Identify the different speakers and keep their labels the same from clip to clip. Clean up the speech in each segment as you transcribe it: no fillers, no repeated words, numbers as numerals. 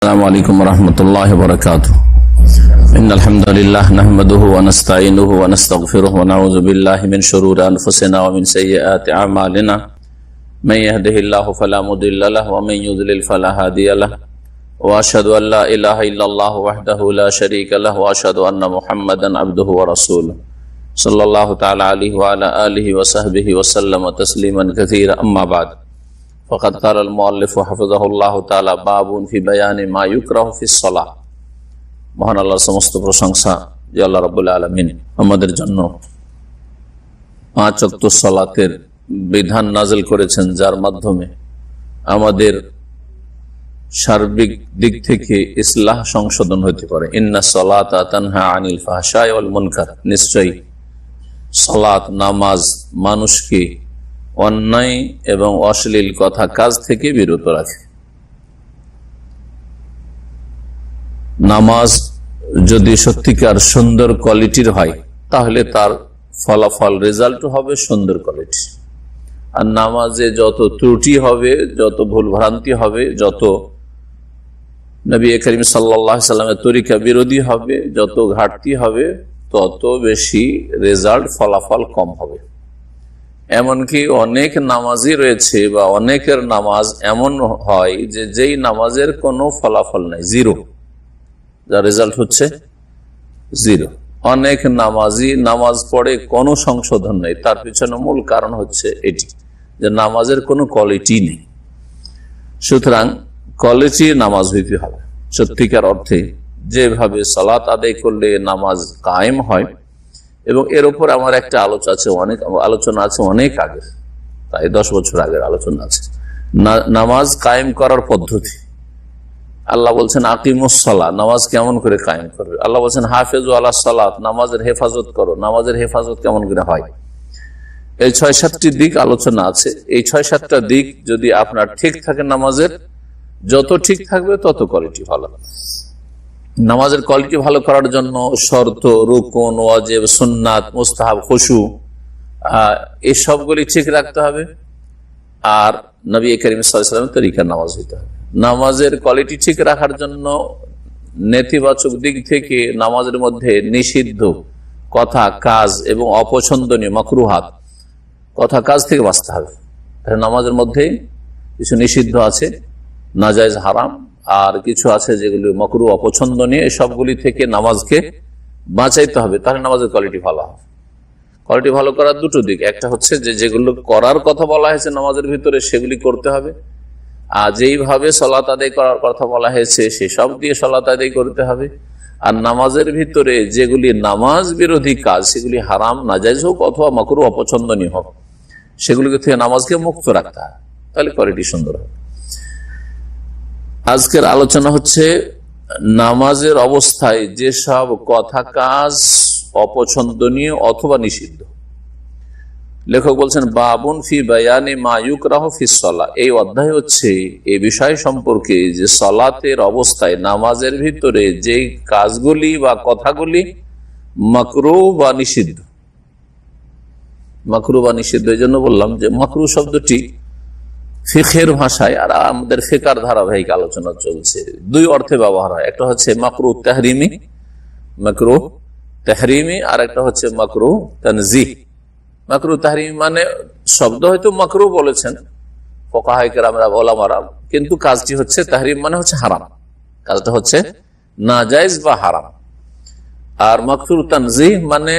Speaker 1: السلام عليكم ورحمة الله وبركاته. إن الحمد لله نحمده ونستعينه ونستغفره ونعوذ بالله من شرور أنفسنا ومن سيئات أعمالنا من يهده الله فلا مضل له ومن يضلل فلا هادي له وأشهد أن لا إله إلا الله وحده لا شريك له وأشهد أن محمدا عبده ورسوله صلى الله تعالى عليه وعلى آله وصحبه وسلم تسليما كثيرا. أما بعد فقد قال المؤلف حفظه الله تعالى باب في بيان ما يكره في الصلاة. মহান আল্লাহর সমস্ত প্রশংসা যে আল্লাহ রাব্বুল আলামিন আমাদের জন্য 5 ওয়াক্ত সালাতের বিধান নাযিল করেছেন, যার মাধ্যমে আমাদের সার্বিক দিক থেকে ইসলাহ সংশোধন হতে পারে। ইন্না সালাতা তানহা আনিল ফাহশাই ওয়াল মুনকার, নিশ্চয়ই সালাত নামাজ মানুষকে অন্যায় এবং অশ্লীল কথা কাজ থেকে বিরত রাখে। নামাজ যদি সত্যিকার সুন্দর কোয়ালিটির হয় তাহলে তার ফলাফল রেজাল্ট হবে সুন্দর কোয়ালিটি। আর নামাজে যত ত্রুটি হবে, যত ভুল ভ্রান্তি হবে, যত নবী করিম সাল্লাল্লাহু আলাইহি সাল্লামের তরিকা বিরোধী হবে, যত ঘাটতি হবে, তত বেশি রেজাল্ট ফলাফল কম হবে। এমনকি অনেক নামাজই রয়েছে বা অনেকের নামাজ এমন হয় যে যেই নামাজের কোনো ফলাফল নাই, জিরো, যার রেজাল্ট হচ্ছে জিরো। অনেক নামাজি নামাজ পড়ে কোনো সংশোধন নেই, তার পিছনে মূল কারণ হচ্ছে এটি যে নামাজের কোনো কোয়ালিটি নেই। সুতরাং কোয়ালিটি নামাজ হইতে হবে সত্যিকার অর্থে, যেভাবে সালাত আদায় করলে নামাজ কায়েম হয়। এবং এর উপর আমার একটা আলোচনা আছে অনেক আগে, প্রায় 10 বছর আগের আলোচনা আছে, নামাজ কায়েম করার পদ্ধতি। আল্লাহ বলছেন আকিমুস সালাহ, নামাজ কেমন করে কায়েম করবে। আল্লাহ বলছেন হাফেজু আলাস সালাত, নামাজের হেফাজত করো। নামাজের হেফাজত কেমন করে হয়, এই 6-7টি দিক আলোচনা আছে। এই 6-7টা দিক যদি আপনার ঠিক থাকে, নামাজের যত ঠিক থাকবে তত কোয়ালিটি ভালো। নামাজের কোয়ালিটি ভালো করার জন্য শর্ত, রুকুন, ওয়াজিব, সুন্নাত, মুস্তাহাব, খুশু, এই সবগুলি ঠিক রাখতে হবে। আর নবী করিম সাল্লাল্লাহু আলাইহি ওয়াসাল্লামের তরিকার নামাজ হইতে হবে। নামাজের কোয়ালিটি ঠিক রাখার জন্য নেতিবাচক দিক থেকে নামাজের মধ্যে নিষিদ্ধ কথা, কাজ এবং অপছন্দনীয় মাকরুহাত কথা, কাজ থেকে বাঁচতে হবে। নামাজের মধ্যে কিছু নিষিদ্ধ আছে, নাজায়েজ, হারাম, আর কিছু আছে যেগুলি মাকরু, অপছন্দনীয়। এই সবগুলি থেকে নামাজকে বাঁচাইতে হবে, তাহলে নামাজের কোয়ালিটি ভালো হবে। কোয়ালিটি ভালো করার দুটো দিক, একটা হচ্ছে যে যেগুলো করার কথা বলা হয়েছে নামাজের ভিতরে সেগুলি করতে হবে, আর যেইভাবে সালাত আদায় করার কথা বলা হয়েছে সেসব দিয়ে সালাত আদায় করতে হবে। আর নামাজের ভিতরে যেগুলি নামাজ বিরোধী কাজ, সেগুলি হারাম, নাজায়েজ হোক অথবা মাকরু, অপছন্দনীয় হোক, সেগুলিকে থেকে নামাজকে মুক্ত রাখতে হবে, তাহলে কোয়ালিটি সুন্দর হবে। আজকের আলোচনা হচ্ছে নামাজের অবস্থায় যেসব কথা, কাজ অপছন্দনীয় অথবা নিষিদ্ধ। লেখক বলছেন বাবুন ফি বায়ানি মা ইউকরাহু ফিস সালাহ, এই অধ্যায় হচ্ছে এই বিষয় সম্পর্কে যে সালাতের অবস্থায় নামাজের ভিতরে যে কাজগুলি বা কথাগুলি মাকরুহ বা নিষিদ্ধ। মাকরুহ বা নিষিদ্ধ এই জন্য বললাম যে মাকরুহ শব্দটি ফিকহের ভাষায়, আর আমাদের ফিকার ধারাবাহিক আলোচনা চলছে, দুই অর্থে ব্যবহার হয়। একটা হচ্ছে মাকরুহ তাহরিমি, মাকরুহ তাহরিমি, আর একটা হচ্ছে মাকরুহ তানজিহ। মাকরুহ তাহরিমি মানে শব্দ হয়তো মাকরুহ বলেছেন ফুকাহায়ে কেরামরা, ওলামারা, কিন্তু কাজটি হচ্ছে তাহরিম, মানে হচ্ছে হারাম, কাজটা হচ্ছে নাজায়েজ বা হারাম। আর মাকরুহ তানজিহ মানে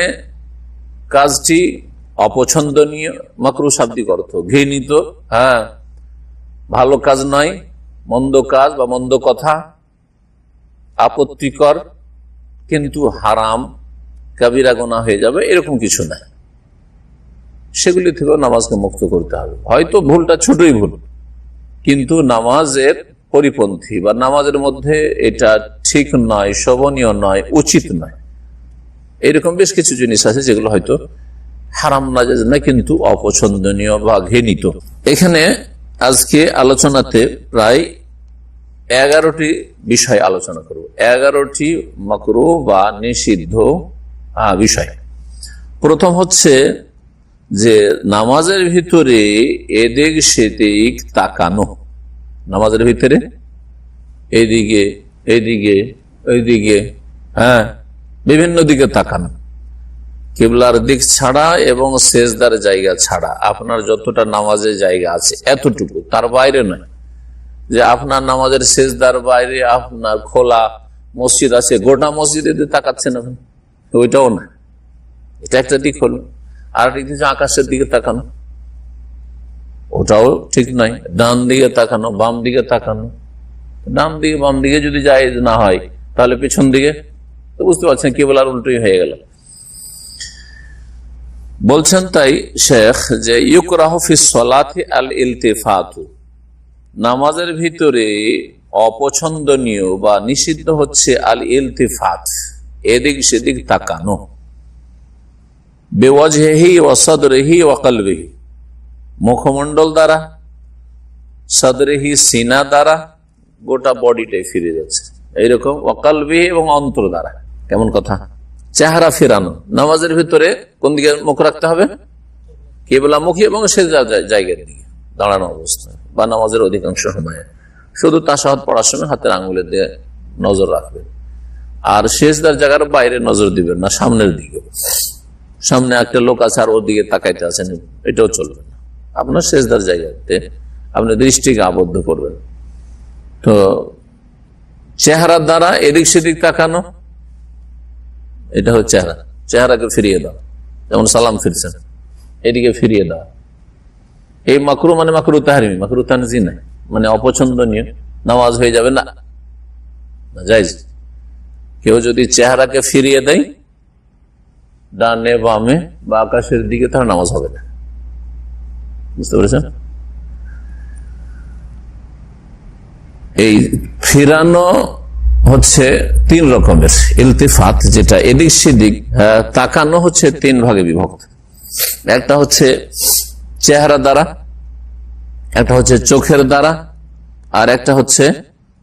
Speaker 1: কাজটি অপছন্দনীয়, মাকরুহ শাব্দিক অর্থ ঘৃণিত, ভালো কাজ নয়, মন্দ কাজ বা মন্দ কথা, আপত্তিকর, কিন্তু হারাম, কাবিরা গুনাহ হয়ে যাবে, এরকম কিছু না। সেগুলি থেকে নামাজকে মুক্ত করতে হবে। হয়তো ভুলটা ছোটই ভুল, কিন্তু নামাজের পরিপন্থী বা নামাজের মধ্যে এটা ঠিক নয়, শোভনীয় নয়, উচিত নয়, এরকম বেশ কিছু জিনিস আছে যেগুলো হয়তো হারাম, নাজায়েজ নয়, কিন্তু অপছন্দনীয় বা ঘৃণিত। এখানে আজকে আলোচনাতে প্রায় 11টি বিষয় আলোচনা করব, 11টি মাকরুহ বা নিষিদ্ধ বিষয়। প্রথম হচ্ছে যে নামাজের ভিতরে এদিক সেদিক তাকানো। নামাজের ভিতরে এইদিকে এইদিকে ওইদিকে, হ্যাঁ, বিভিন্ন দিকে তাকানো। কিবলার দিক ছাড়া এবং সেজদার জায়গা ছাড়া আপনার যতটা নামাজের জায়গা আছে এতটুকু, তার বাইরে নয়। যে আপনার নামাজের সেজদার বাইরে আপনার খোলা মসজিদ আছে, গোটা মসজিদে তাকাচ্ছেন আপনি, ওইটাও না। এটা একটা দিক হলো। আর দিক হচ্ছে আকাশের দিকে তাকানো, ওটাও ঠিক নয়। ডান দিকে তাকানো, বাম দিকে তাকানো। ডান দিকে বাম দিকে যদি জায়েজ না হয়, তাহলে পিছন দিকে, তো বুঝতে পারছেন কিবলার উল্টোই হয়ে গেল। বলছেন তাই শেখ যে ইউকরাহু ফিস সালাতি আল ইলতিফাতু, নামাজের ভিতরে অপছন্দনীয় বা নিষিদ্ধ হচ্ছে আল ইলতিফাত, এদিক সেদিক তাকানো। বিওয়াজহিহি ওয়া সাদরিহি ওয়া কলবিহি, মুখমণ্ডল দ্বারা, সাদরিহি সিনা দ্বারা, গোটা বডিটাই ফিরে যাচ্ছে এইরকম, ওয়া কলবিহি এবং অন্তর দ্বারা। কেমন কথা? চেহারা ফেরানো নামাজের ভিতরে কোন দিকে মুখ রাখতে হবে? কিবলামুখী এবং সেজদার জায়গার দিকে দাঁড়ানো অবস্থায় বা নামাজের অধিকাংশ সময়ে শুধু তাশাহুদ পড়ার সময় হাতের আঙ্গুলের দিয়ে নজর রাখবেন। আর সেজদার জায়গার বাইরে নজর দিবেন না, সামনের দিকে। সামনে একটা লোক আছে আর ওর দিকে তাকাইতে আছেন, এটাও চলবে না। আপনার সেজদার জায়গাতে আপনি দৃষ্টিকে আবদ্ধ করবেন। তো চেহারার দ্বারা এদিক সেদিক তাকানো, এটা হচ্ছে চেহারা। চেহারাকে ফিরিয়ে দাও, যেমন সালাম ফিরছেন, এদিকে ফিরিয়ে দাও। এই মাকরু মানে মাকরু তাহরিমি, মাকরু তানজি নাই, মানে অপছন্দনীয়, নামাজ হয়ে যাবে না, জায়েজ। কেউ যদি চেহারাকে ফিরিয়ে দেয় ডানে বামে বা আকাশের দিকে, তাহলে নামাজ হবে না। বুঝতে পেরেছেন? এই ফিরানো হচ্ছে তিন রকমের। ইলতিফাত যেটা এদিক সেদিক তাকানো হচ্ছে তিন ভাগে বিভক্ত। একটা হচ্ছে চেহারা দ্বারা, একটা হচ্ছে চোখের দ্বারা, আর একটা হচ্ছে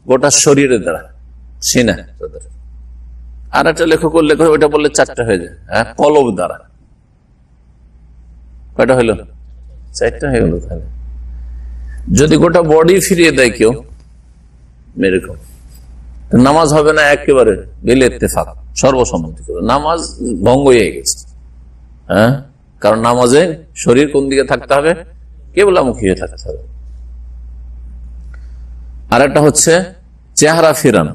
Speaker 1: গোটা শরীরের দ্বারা, সিনা। আর একটা লেখক ওইটা বললে চারটা হয়ে যায়। কলব দ্বারা কয়টা হইল? চারটা হয়ে গেল। তাহলে যদি গোটা বডি ফিরিয়ে দেয় কেউ এরকম, নামাজ হবে না একেবারে বিল ইত্তেফাক, সর্বসম্মতি করে নামাজ ভঙ্গ হয়ে গেছে। হ্যাঁ, কারণ নামাজে শরীর কোন দিকে থাকতে হবে? কিবলামুখী হয়ে থাকতে হবে। আর একটা হচ্ছে চেহারা ফিরানো,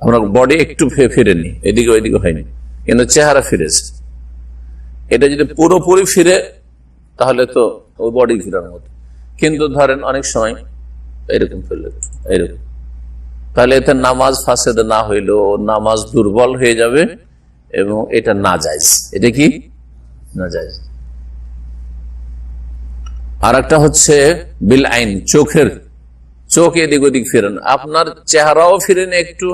Speaker 1: আমরা বডি একটু ফিরেনি, এদিকে ওইদিকে হয়নি, কিন্তু চেহারা ফিরেছে। এটা যদি পুরোপুরি ফিরে তাহলে তো ওই বডি ফিরানোর মতো, কিন্তু ধরেন অনেক সময় এরকম ফিরলে, এরকম, তাহলে এতে নামাজ ফাসেদ না হইলেও নামাজ দুর্বল হয়ে যাবে এবং এটা না জায়েজ। এটা কি না জায়েজ। আর একটা হচ্ছে বিল আইন, চোখের, চোখ এদিক ওদিক ফিরেন, আপনার চেহারাও ফিরেন একটু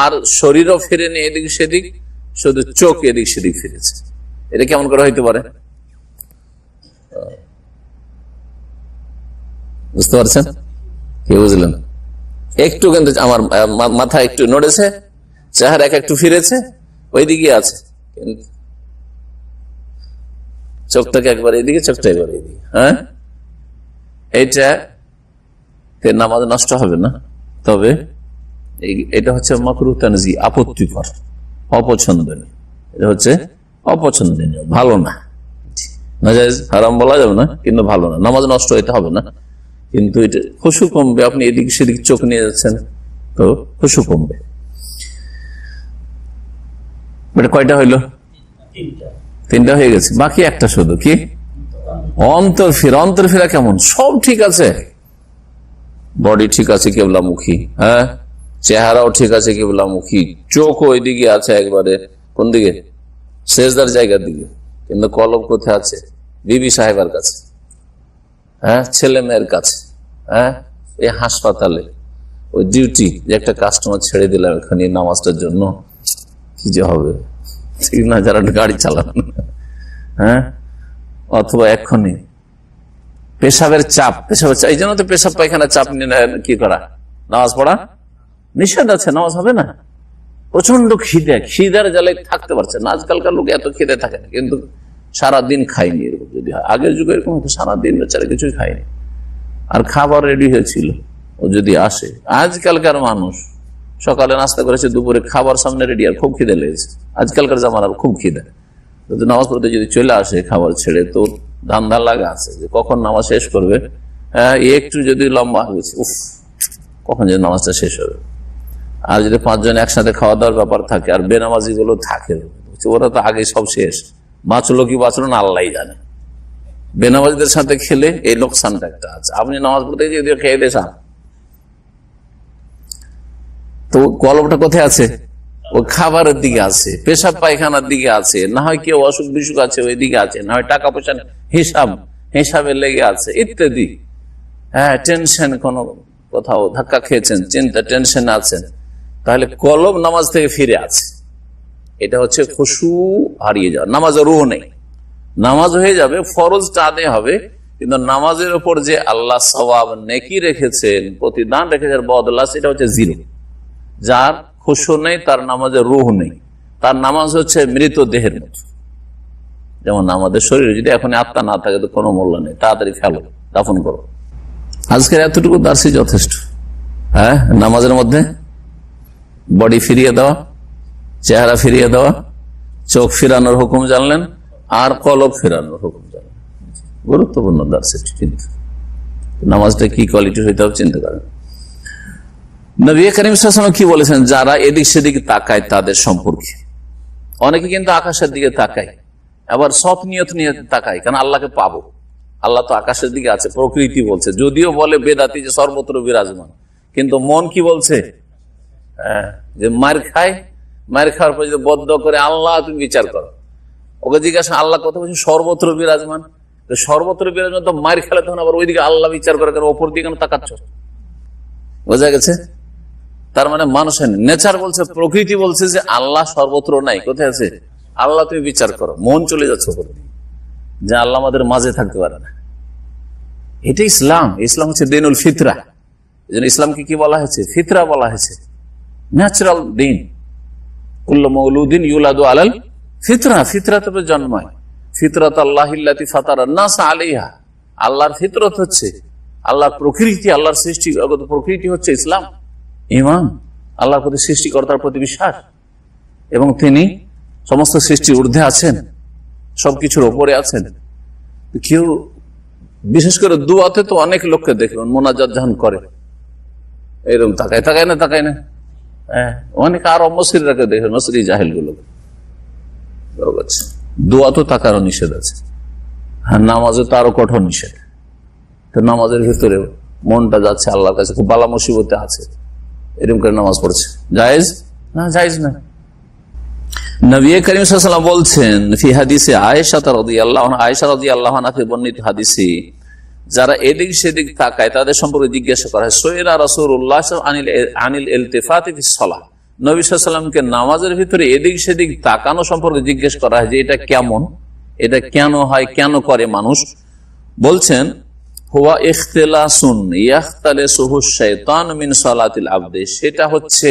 Speaker 1: আর শরীরও ফিরেন এদিক সেদিক, শুধু চোখ এদিক সেদিক ফিরেছে। এটা কেমন করে হইতে পারে? বুঝতে পারছেন? কি বুঝলেন? একটু কিন্তু আমার মাথা একটু নড়েছে, চেহারা একটু ফিরেছে, ওইদিকে আছে, কিন্তু চোখটাকে একবার এদিকে, চোখটা একবার এদিকে। হ্যাঁ, এইটা নামাজ নষ্ট হবে না, তবে এটা হচ্ছে মাকরুহ তানজি, আপত্তিকর, অপছন্দনীয়। এটা হচ্ছে অপছন্দনীয়, ভালো না, নাজায়েজ, হারাম বলা যাবে না, কিন্তু ভালো না। নামাজ নষ্ট হইতে হবে না, কিন্তু এটা খুশু কমবে। আপনি এদিক সেদিক চোখ নিয়ে যাচ্ছেন তো খুশু কমবে। কয়টা হইল? তিনটা হয়ে গেছে, বাকি একটা শুধু কি অন্তর ফিরা। অন্তর ফিরা কেমন? সব ঠিক আছে, বডি ঠিক আছে কিবলামুখী, হ্যাঁ, চেহারাও ঠিক আছে কিবলামুখী, চোখ ওইদিকে আছে একবারে, কোন দিকে? সেজদার জায়গার দিকে, কিন্তু কলব কোথায় আছে? বিবি সাহেবের কাছে, হ্যাঁ, ছেলে মেয়ের কাছে, হ্যাঁ, এই হাসপাতালে ওই ডিউটি, যে একটা কাস্টমার ছেড়ে দিলাম এখানে নামাজটার জন্য, কি যে হবে ঠিক না, যারা গাড়ি চালান, হ্যাঁ, অথবা এক্ষুনি পেশাবের চাপ, এই জন্য তো পেশাব পায়খানা চাপ নিয়ে কি করা, নামাজ পড়া নিষেধ আছে, নামাজ হবে না। প্রচন্ড খিদে, খিদের জ্বালায় থাকতে পারছে না। আজকালকার লোক এত খিদে থাকে না, কিন্তু সারাদিন খাইনি, এরকম যদি হয়। আগের যুগে এরকম হতো, সারাদিন বেচারা কিছুই খায়নি, আর খাবার রেডি হয়েছিল, ও যদি আসে, আজকালকার মানুষ সকালে নাস্তা করেছে, দুপুরে খাবার সামনে রেডি, আর খুব খিদে লেগেছে, আজকালকার জামানার খুব খিদে, তো নামাজ পড়তে যদি চলে আসে খাবার ছেড়ে, তো ধান্দা লাগা আছে যে কখন নামাজ শেষ করবে। একটু যদি লম্বা হয়েছে, উফ, কখন যে নামাজটা শেষ হবে। আর যদি 5 জন একসাথে খাওয়া দাওয়ার ব্যাপার থাকে, আর বেনামাজি গুলো থাকে, ওরা তো আগে সব শেষ, বাঁচলো কি বাঁচলো না আল্লাহ জানে। বেনামাজিদের সাথে খেলে এই লোকসানটা একটা আছে। আপনি নামাজ পড়তে যদি খেয়ে দেশান, তো কলমটা কোথায় আছে? ও খাবারের দিকে আছে, পেশাব পায়খানার দিকে আছে, না হয় কেউ অসুখ বিসুখ আছে ওই দিকে আছে, না হয় টাকা পয়সা হিসাবে লেগে আছে ইত্যাদি। হ্যাঁ, টেনশন, কোনো কোথাও ধাক্কা খেয়েছেন, চিন্তা টেনশন আছেন, তাহলে কলব নামাজ থেকে ফিরে আছে। এটা হচ্ছে খুশু হারিয়ে যাওয়া, নামাজের রুহ নেই। নামাজ হয়ে যাবে, ফরজটা আদায় হবে, কিন্তু নামাজের উপর যে আল্লাহ সওয়াব নেকি রেখেছেন, প্রতিদান রেখেছেন, বদলা, সেটা হচ্ছে জিরো। যার খুশু নেই তার নামাজের রুহ নেই, তার নামাজ হচ্ছে মৃত দেহের মতো। যেমন আমাদের শরীরে যদি এখন আত্মা না থাকে তো কোনো মূল্য নেই, তাড়াতাড়ি ফেলো, দাফন করো। আজকের এতটুকু দার্সি যথেষ্ট। হ্যাঁ, নামাজের মধ্যে বডি ফিরিয়ে দেওয়া, চেহারা ফিরিয়ে দেওয়া, চোখ ফিরানোর হুকুম জানলেন, আর কলব ফেরানোর হুকুম জানলেন। গুরুত্বপূর্ণ দার্সি। কিন্তু নামাজটা কি কোয়ালিটি হইতে হবে চিন্তা করেন। নবী করিম সাল্লাল্লাহু আলাইহি ওয়াসাল্লাম কি বলেছেন? যারা এদিক সেদিক তাকায় তাদের সম্পর্কে, অনেকে কিন্তু আকাশের দিকে তাকায়, আবার সৎ নিয়ত নিয়ে তাকায়, কারণ আল্লাহকে পাবো। আল্লাহ তো আকাশের দিকে আছে, প্রকৃতি বলছে, যদিও বলে বেদাতি যে সর্বত্র বিরাজমান, কিন্তু মন কি বলছে? যে মার খায়, মার খাওয়ার পর যদি বদ্ধ করে, আল্লাহ তুমি বিচার করো। ওকে জিজ্ঞাসা, আল্লাহ কথা বলছে সর্বত্র বিরাজমান, সর্বত্র বিরাজমান তো মার খেলে তখন আবার ওইদিকে আল্লাহ বিচার করে, কারণ ওপর দিকে কেন তাকাচ্ছ? বোঝা গেছে? তার মানে মানুষের নেচার বলছে, প্রকৃতি বলছে যে আল্লাহ সর্বত্র নাই, কোথায় আছে? আল্লাহ তুমি বিচার করো। মন চলে যাচ্ছে ওপর দিকে, যে আল্লাহ আমাদের মাঝে থাকতে পারে না। এটা ইসলাম। ইসলাম হচ্ছে দিনুল ফিতরা। এই জন্য ইসলামকে কি বলা হয়েছে? ফিতরা বলা হয়েছে, ন্যাচারাল দিন। কুল্লু মাউলুদিন ইউলাদু আলাল ফিতরা, ফিতরাতে জন্মায়। ফিতরাত আল্লাহিল্লাতী ফাতারান নাস আলাইহা, আল্লাহর ফিতরত হচ্ছে, আল্লাহর প্রকৃতি, আল্লাহর সৃষ্টিগত প্রকৃতি হচ্ছে ইসলাম, ঈমান, আল্লাহর প্রতি, সৃষ্টিকর্তার প্রতি বিশ্বাস, এবং তিনি সমস্ত সৃষ্টির ঊর্ধ্বে আছেন, সবকিছুর ওপরে আছেন। কেউ বিশেষ করে দুয়াতে তো অনেক লোককে দেখবেন মোনাজাত যখন করে এরকম তাকায় না। হ্যাঁ, অনেক আর অমসরিরাকে দেখবেন, মসরি জাহেল গুলোকে। দোয়া তো তাকারও নিষেধ আছে, হ্যাঁ, নামাজে তো আরো কঠোর নিষেধ। তো নামাজের ভিতরে মনটা যাচ্ছে আল্লাহর কাছে, খুব বালা মুসিবতে আছে, এরকম করে নামাজ পড়ছে, জায়েজ না? জায়েজ না। নবী করিম সাল্লাল্লাহু আলাইহি ওয়াসাল্লাম বলছেন ফি হাদিসে আয়েশা রাদিয়াল্লাহু আনহা, আয়েশা রাদিয়াল্লাহু আনহা থেকে বর্ণিত হাদিসে, যারা এদিক সেদিক তাকায় তাদের সম্পর্কে জিজ্ঞাসা করা হয়, সয়রা রাসূলুল্লাহ আনিল ইলতিফাতি ফিস সালাহ, নবী সাল্লাল্লাহু আলাইহি ওয়াসাল্লামকে নামাজের ভিতরে এদিক সেদিক তাকানো সম্পর্কে জিজ্ঞেস করা হয় যে এটা কেমন, এটা কেন হয়, কেন করে মানুষ? বলছেন হুয়া ইখতিলাসুন ইয়াখতালিসুহু শাইতান মিন সালাতিল আবদি, সেটা হচ্ছে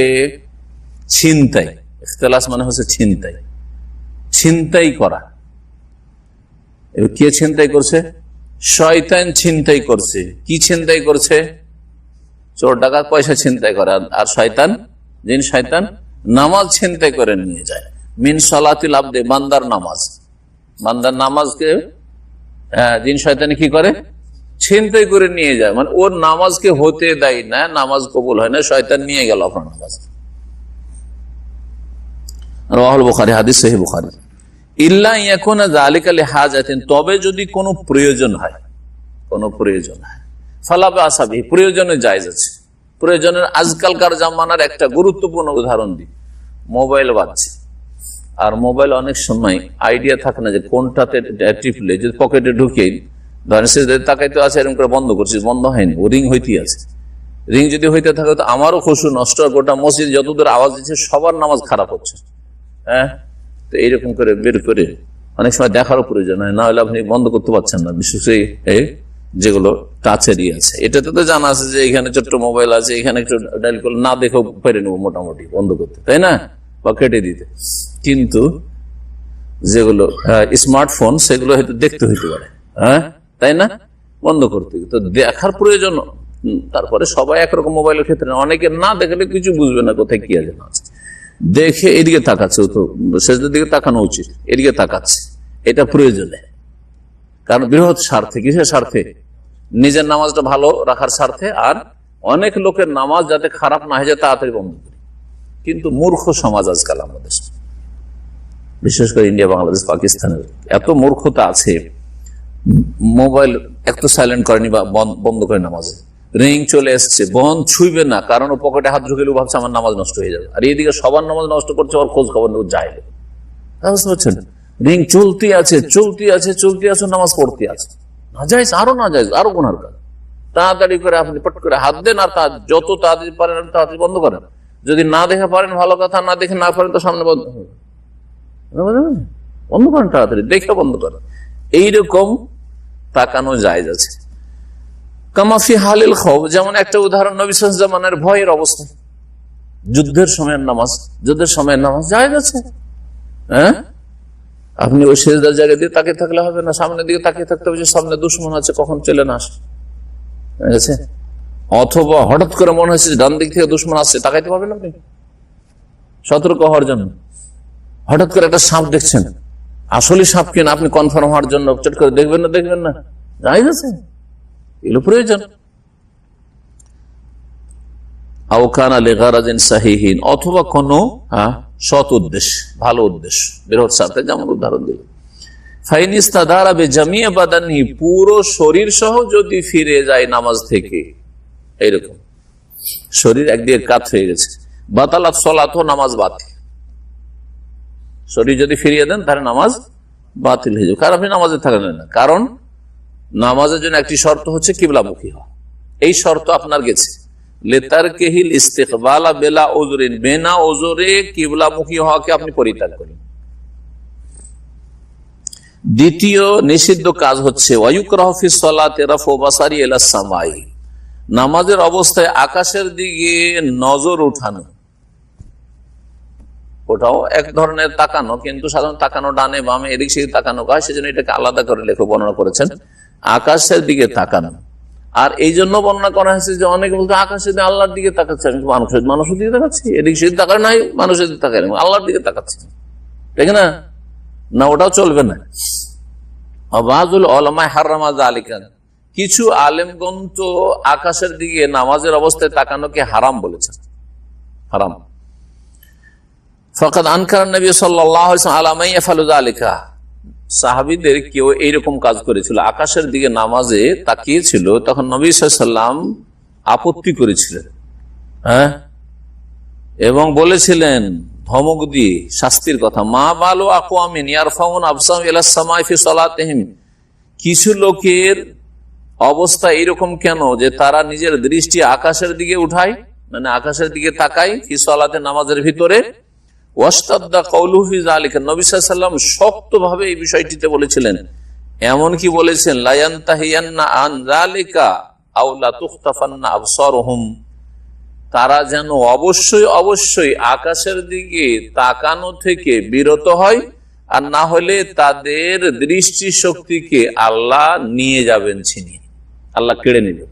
Speaker 1: ছিনতাই। ইখতিলাস মানে হচ্ছে ছিনতাই, ছিনতাই করা। কে ছিনতাই করছে? শয়তান ছিনতাই করছে। কি ছিনতাই করছে? চোর ডাকাত পয়সা ছিনতাই করে, আর শয়তান, জিন শয়তান নামাজ ছিনতাই করে নিয়ে যায়। মিন সালাতিল আবদি, বান্দার নামাজ, বান্দার নামাজকে জিন শয়তান কি করে? ছিনতাই করে নিয়ে যায়। মানে ওর নামাজকে হতে দেয় না, নামাজ কবুল হয় না, শয়তান নিয়ে গেল আপনার নামাজ। রাওয়াহুল বুখারী, হাদিস সহিহ বুখারী। ইল্লা ইয়াকুনা যালিকা লিহাজাতিন, তবে যদি কোনো প্রয়োজন হয়, কোনো প্রয়োজন হয়, ফালা বাসা বিহি, প্রয়োজনে জায়েজ আছে। প্রয়োজনের আজকালকার জামানার একটা গুরুত্বপূর্ণ উদাহরণ দিই, মোবাইল বাজছে, আর মোবাইল অনেক সময় আইডিয়া থাকে না যে কোনটাতে টিপলে, যদি পকেটে ঢুকিয়ে ধরেন সে তাকাইতে আছে, এরকম করে বন্ধ করছিস, বন্ধ হয়নি, ও রিং হইতেই আছে। রিং যদি হইতে থাকে তো আমারও খুশু নষ্ট, গোটা মসজিদ যতদূর আওয়াজ দিচ্ছে সবার নামাজ খারাপ হচ্ছে। হ্যাঁ, তো এইরকম করে বের করে অনেক সময় দেখারও প্রয়োজন হয়, না হলে আপনি বন্ধ করতে পারছেন না। বিশেষ করে যেগুলো টাচেরই আছে, এটাতে তো জানা আছে যে এখানে ছোট্ট মোবাইল আছে, এখানে একটু ডায়াল করলে না দেখেও পেরে নেবো মোটামুটি বন্ধ করতে, তাই না, বা কেটে দিতে। কিন্তু যেগুলো স্মার্টফোন, সেগুলো হয়তো দেখতে হইতে পারে, হ্যাঁ, তাই না, বন্ধ করতে। তো দেখার প্রয়োজন তারপরে সবাই একরকম মোবাইলের ক্ষেত্রে না, অনেকে না দেখলে কিছু বুঝবে না কোথায় কি আছে না আছে, দেখে এদিকে তাকাচ্ছে, তো সেজদার দিকে তাকানো উচিত, এদিকে তাকাচ্ছে, এটা প্রয়োজনে, কারণ বৃহৎ স্বার্থে। কিসের স্বার্থে? নিজের নামাজটা ভালো রাখার স্বার্থে, আর অনেক লোকের নামাজ যাতে খারাপ না হয়ে যায় তাড়াতাড়ি বন্ধ করি। কিন্তু মূর্খ সমাজ আজকাল আমাদের, বিশেষ করে ইন্ডিয়া, বাংলাদেশ, পাকিস্তানের এত মূর্খতা আছে, মোবাইল একটু সাইলেন্ট করেনি বা বন্ধ করে নামাজে, রিং চলে এসছে, বন্ধ ছুঁইবে না, কারণ ও পকেটে হাত ঢুকেলেও ভাবছে আমার নামাজ নষ্ট হয়ে যাবে, আর এইদিকে সবার নামাজ নষ্ট করছে, ওর খোঁজ খবর যায়। বুঝতে পারছেন? রিং চলতে আছে, নামাজ পড়তে আছে, না যায়, আরো না যায়, আরো গুনার কাজ। তাড়াতাড়ি করে আপনি পট করে হাত দেন, আর যত তাড়াতাড়ি পারেন তাড়াতাড়ি বন্ধ করেন। যদি না দেখে পারেন ভালো কথা, না দেখে না পারেন তো সামনে বন্ধ করেন, তাড়াতাড়ি দেখে বন্ধ করেন। এইরকম তাকানো জায়েজ আছে। কামাফি হালিল খৌফ, যেমন একটা উদাহরণ, নবী সাল্লাল্লাহু আলাইহি ওয়াসাল্লামের ভয়ের অবস্থা, যুদ্ধের সময়ের নামাজ জায়েজ আছে। হ্যাঁ, আপনি ওই সেজদার জায়গা দিয়ে তাকিয়ে থাকলে হবে না, সামনের দিকে তাকিয়ে থাকতে হবে যে সামনে দুশমন আছে, কখন চলে না আসে। ঠিক আছে? অথবা হঠাৎ করে মনে হয়েছে ডান দিক থেকে দুশমন আসছে, তাকাইতে পারবেন আপনি সতর্ক হওয়ার জন্য। হঠাৎ করে একটা সাপ দেখছেন, আসলে সাপ কিনা আপনি কনফার্ম হওয়ার জন্য চট করে দেখবেন না, জায়েজ আছে, এগুলো প্রয়োজন। অথবা কোন সৎ উদ্দেশ্য, ভালো উদ্দেশ্য, বৃহৎ স্বার্থে, যেমন উদাহরণ দিল পুরো শরীর সহ যদি ফিরে যায় নামাজ থেকে, এইরকম শরীর একদিকে কাত হয়ে গেছে, বাতালাত সলাত, নামাজ বাতিল। শরীর যদি ফিরিয়ে দেন তাহলে নামাজ বাতিল হয়ে যাবে, কারণ আপনি নামাজে থাকলেন না। কারণ নামাজের জন্য একটি শর্ত হচ্ছে কিবলামুখী হওয়া, এই শর্ত আপনার গেছে। লেতারকিহিল ইস্তিকবালা বিলা উযরিন, বিনা উযরে কিবলামুখী হওয়াকে আপনি পরিত্যাগ করেন। দ্বিতীয় নিষিদ্ধ কাজ হচ্ছে ওয়ায়ুকরাহু ফিস সালাতি রাফউ বাসারি ইলা সামাই, নামাজের অবস্থায় আকাশের দিকে নজর উঠানো। ওটাও এক ধরনের তাকানো, কিন্তু সাধারণ তাকানো ডানে বামে এদিক সেদিক তাকানো হয়, সেজন্য এটাকে আলাদা করে লেখক বর্ণনা করেছেন, আকাশের দিকে তাকানো। আর এই জন্য বর্ণনা করা হয়েছে যে অনেকে বলতে আকাশের দিকে আল্লাহর দিকে তাকাচ্ছে, আমি মানুষের দিকে তাকাচ্ছি, এদিক সেদিক তাকায় নাই, মানুষের দিকে তাকায় না, আল্লাহর দিকে তাকাচ্ছি, ঠিক না? না, ওটাও চলবে না। কিছু আলেমগণ তো আকাশের দিকে নামাজের অবস্থায় তাকানোকে হারাম বলেছেন, হারাম। ফাকাদ আনকার নবী সাল্লাল্লাহু আলাইহি ওয়াসাল্লাম আলা মান ইয়াফআলু যালিকা, সাহাবীদের কেউ এইরকম কাজ করেছিল, আকাশের দিকে নামাজে তাকিয়েছিল, তখন নবী সাল্লাল্লাহু আলাইহি ওয়াসাল্লাম আপত্তি করেছিলেন, হ্যাঁ, এবং বলেছিলেন ধমক দিয়ে শাস্তির কথা, মা বালু আকওয়ামিন ইয়ারফাউন আবসাম ইলা সামাই ফি সালাতিহিম, কিছু লোকের অবস্থা এরকম কেন যে তারা নিজের দৃষ্টি আকাশের দিকে উঠায়, মানে আকাশের দিকে তাকায়, ফি সালাতে, নামাজের ভিতরে। ওয়াস্তাদা কাউলুহু ফি যালিকা, নবী সাল্লাল্লাহু আলাইহি ওয়াসাল্লাম শক্তভাবে এই বিষয়টিতে বলেছিলেন, এমন কি বলেছেন, লা ইয়ানতাহিয়ান্না আন যালিকা আও লা তুখতাফান্না আবসারুহুম, তারা যেন অবশ্যই আকাশের দিকে তাকানো থেকে বিরত হয়, আর না হলে তাদের দৃষ্টি শক্তিকে আল্লাহ নিয়ে যাবেন, ছিনিয়ে আল্লাহ কেড়ে নেবেন,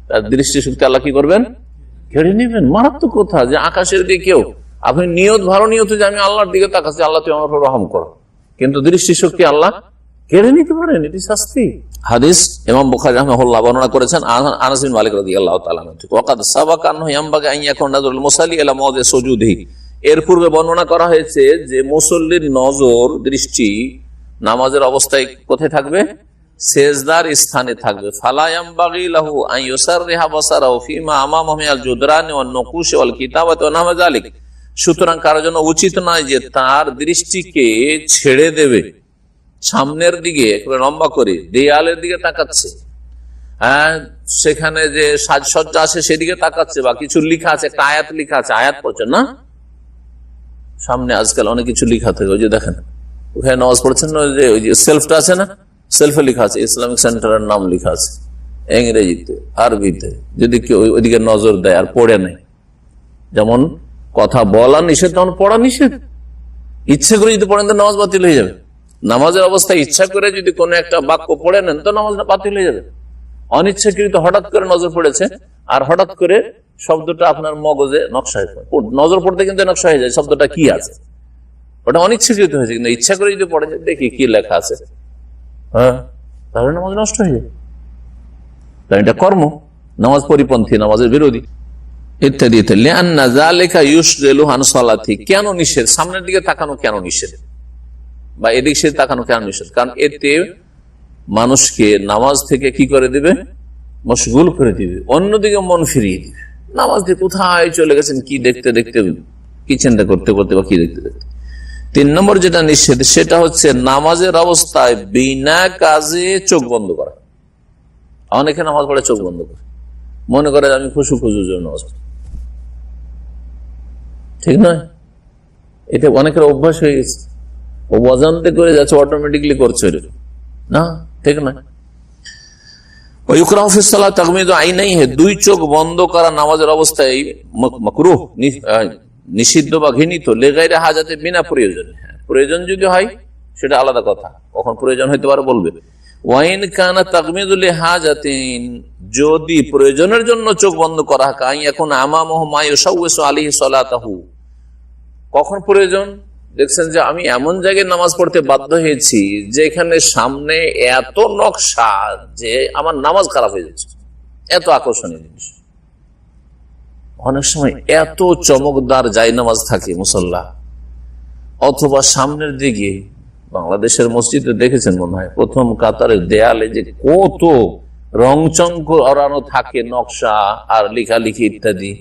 Speaker 1: তার দৃষ্টি শক্তি আল্লাহ কি করবেন, কেড়ে নেবেন। মারাত্মক কথা যে আকাশের দিকেও আপনি ভালো নিয়ত যে আমি আল্লাহর দিকে তাকাচ্ছি, আল্লাহ তুই আমার উপর রহম করো, কিন্তু দৃষ্টি শক্তি আল্লাহ কেড়ে নিতে পারেন, এটি শাস্তি। হাদিস ইমাম বুখারী রাহিমাহুল্লাহ বর্ণনা করেছেন আনাস বিন মালিক রাদিয়াল্লাহু তাআলা আনহু, ওয়াকাদ সাবাকা আনহু ইয়ামবাগি আন ইয়াকুন নাযরুল মুসাল্লি ইলা মাওদি সুজুদিহি, এর পূর্বে বর্ণনা করা হয়েছে যে মুসল্লির নজর, দৃষ্টি নামাজের অবস্থায় কোথায় থাকবে, সেজদার স্থানে থাকবে। ফালা ইয়ামবাগি লাহু আন ইউসাররিহা বাসারাহু ফিমা আমামাহু মিনাল জুদরানি ওয়ান নুকুশ ওয়াল কিতাবাতি ওয়া নাহওয়া যালিক, সুতরাং কারোর জন্য উচিত নয় যে তার দৃষ্টিকে ছেড়ে দেবে, সামনের দিকে লম্বা করে দেয়ালের দিকে তাকাচ্ছে, হ্যাঁ, সেখানে যে সাজসজ্জা আছে সেদিকে তাকাচ্ছে, বা কিছু লিখা আছে, একটা আয়াত লিখা আছে, আয়াত পড়ছেন না, সামনে আজকাল অনেক কিছু লিখা থাকে, ওই যে দেখেন ওখানে নামাজ পড়ছেন না, ওই যে সেলফটা আছে না, সেলফে লিখা আছে ইসলামিক সেন্টারের নাম লিখা আছে ইংরেজিতে, আরবিতে, যদি কেউ ওইদিকে নজর দেয় আর পড়ে নেয়, যেমন কথা বলা নিষেধ তেমন পড়া নিষেধ, ইচ্ছে করে যদি পড়েন তো নামাজ বাতিল হয়ে যাবে। নামাজের অবস্থায় ইচ্ছা করে যদি কোনো একটা বাক্য পড়ে নেন তো নামাজটা বাতিল হয়ে যাবে। অনিচ্ছাকৃত হঠাৎ করে নজর পড়েছে, আর হঠাৎ করে শব্দটা আপনার মগজে নকশা হয়ে পড়ে, নজর পড়তে কিন্তু নকশা হয়ে যায় শব্দটা কি আছে, ওটা অনিচ্ছাকৃত হয়েছে, কিন্তু ইচ্ছা করে যদি পড়ে যায় দেখি কি লেখা আছে, হ্যাঁ, তাহলে নামাজ নষ্ট হয়ে যায়। তাই এটা কর্ম, নামাজ পরিপন্থী, নামাজের বিরোধী ইত্যাদি ইত্যাদি। কেন নিষেধ? সামনের দিকে তাকানো কেন নিষেধ, বা এদিক সে তাকানো কেন নিষেধ? কারণ এতে মানুষকে নামাজ থেকে কি করে দিবে, মশগুল করে দিবে, অন্যদিকে মন ফিরিয়ে দিবে। নামাজ দিয়ে কোথায় চলে গেছেন, কি দেখতে দেখতে, কি চিন্তা করতে করতে, বা কি দেখতে দেখতে। 3 নম্বর যেটা নিষেধ সেটা হচ্ছে নামাজের অবস্থায় বিনা কাজে চোখ বন্ধ করা। অনেকে নামাজ পড়ে চোখ বন্ধ করে, মনে করে আমি খুশু খুশুর জন্য নামাজ পড়ি, ঠিক নয়। এটা অনেকের অভ্যাস হয়ে গেছে, ও অজান্তে করে যাচ্ছে, অটোমেটিকলি করছে, না, ঠিক নয়। দুই চোখ বন্ধ করা নামাজের অবস্থায় মাকরুহ, নিষিদ্ধ বা ঘৃণিত, লেগাইরে হাজাতে, বিনা প্রয়োজনে। প্রয়োজন যদি হয় সেটা আলাদা কথা, কখন প্রয়োজন হইতে পারে বলবে। ওয়াইন কানা তাকমিদুল হাজাতিন, যদি প্রয়োজনের জন্য চোখ বন্ধ করা হয়, এখন আমামহু মা ইউসাউসু আলাইহি সালাতাহু, কখন প্রয়োজন? দেখছেন যে আমি এমন জায়গায় নামাজ পড়তে বাধ্য হয়েছি যেখানে সামনে এত নকশা যে আমার নামাজ খারাপ হয়ে যাচ্ছে, এত আকর্ষণীয় জিনিস। অনেক সময় এত চমকদার জায়নামাজ থাকে মুসল্লা, অথবা সামনের দিকে বাংলাদেশের মসজিদে দেখেছেন মনে হয়, প্রথম কাতারের দেয়ালে যে কত রংচং করানো থাকে, নকশা আর লেখালেখি ইত্যাদি,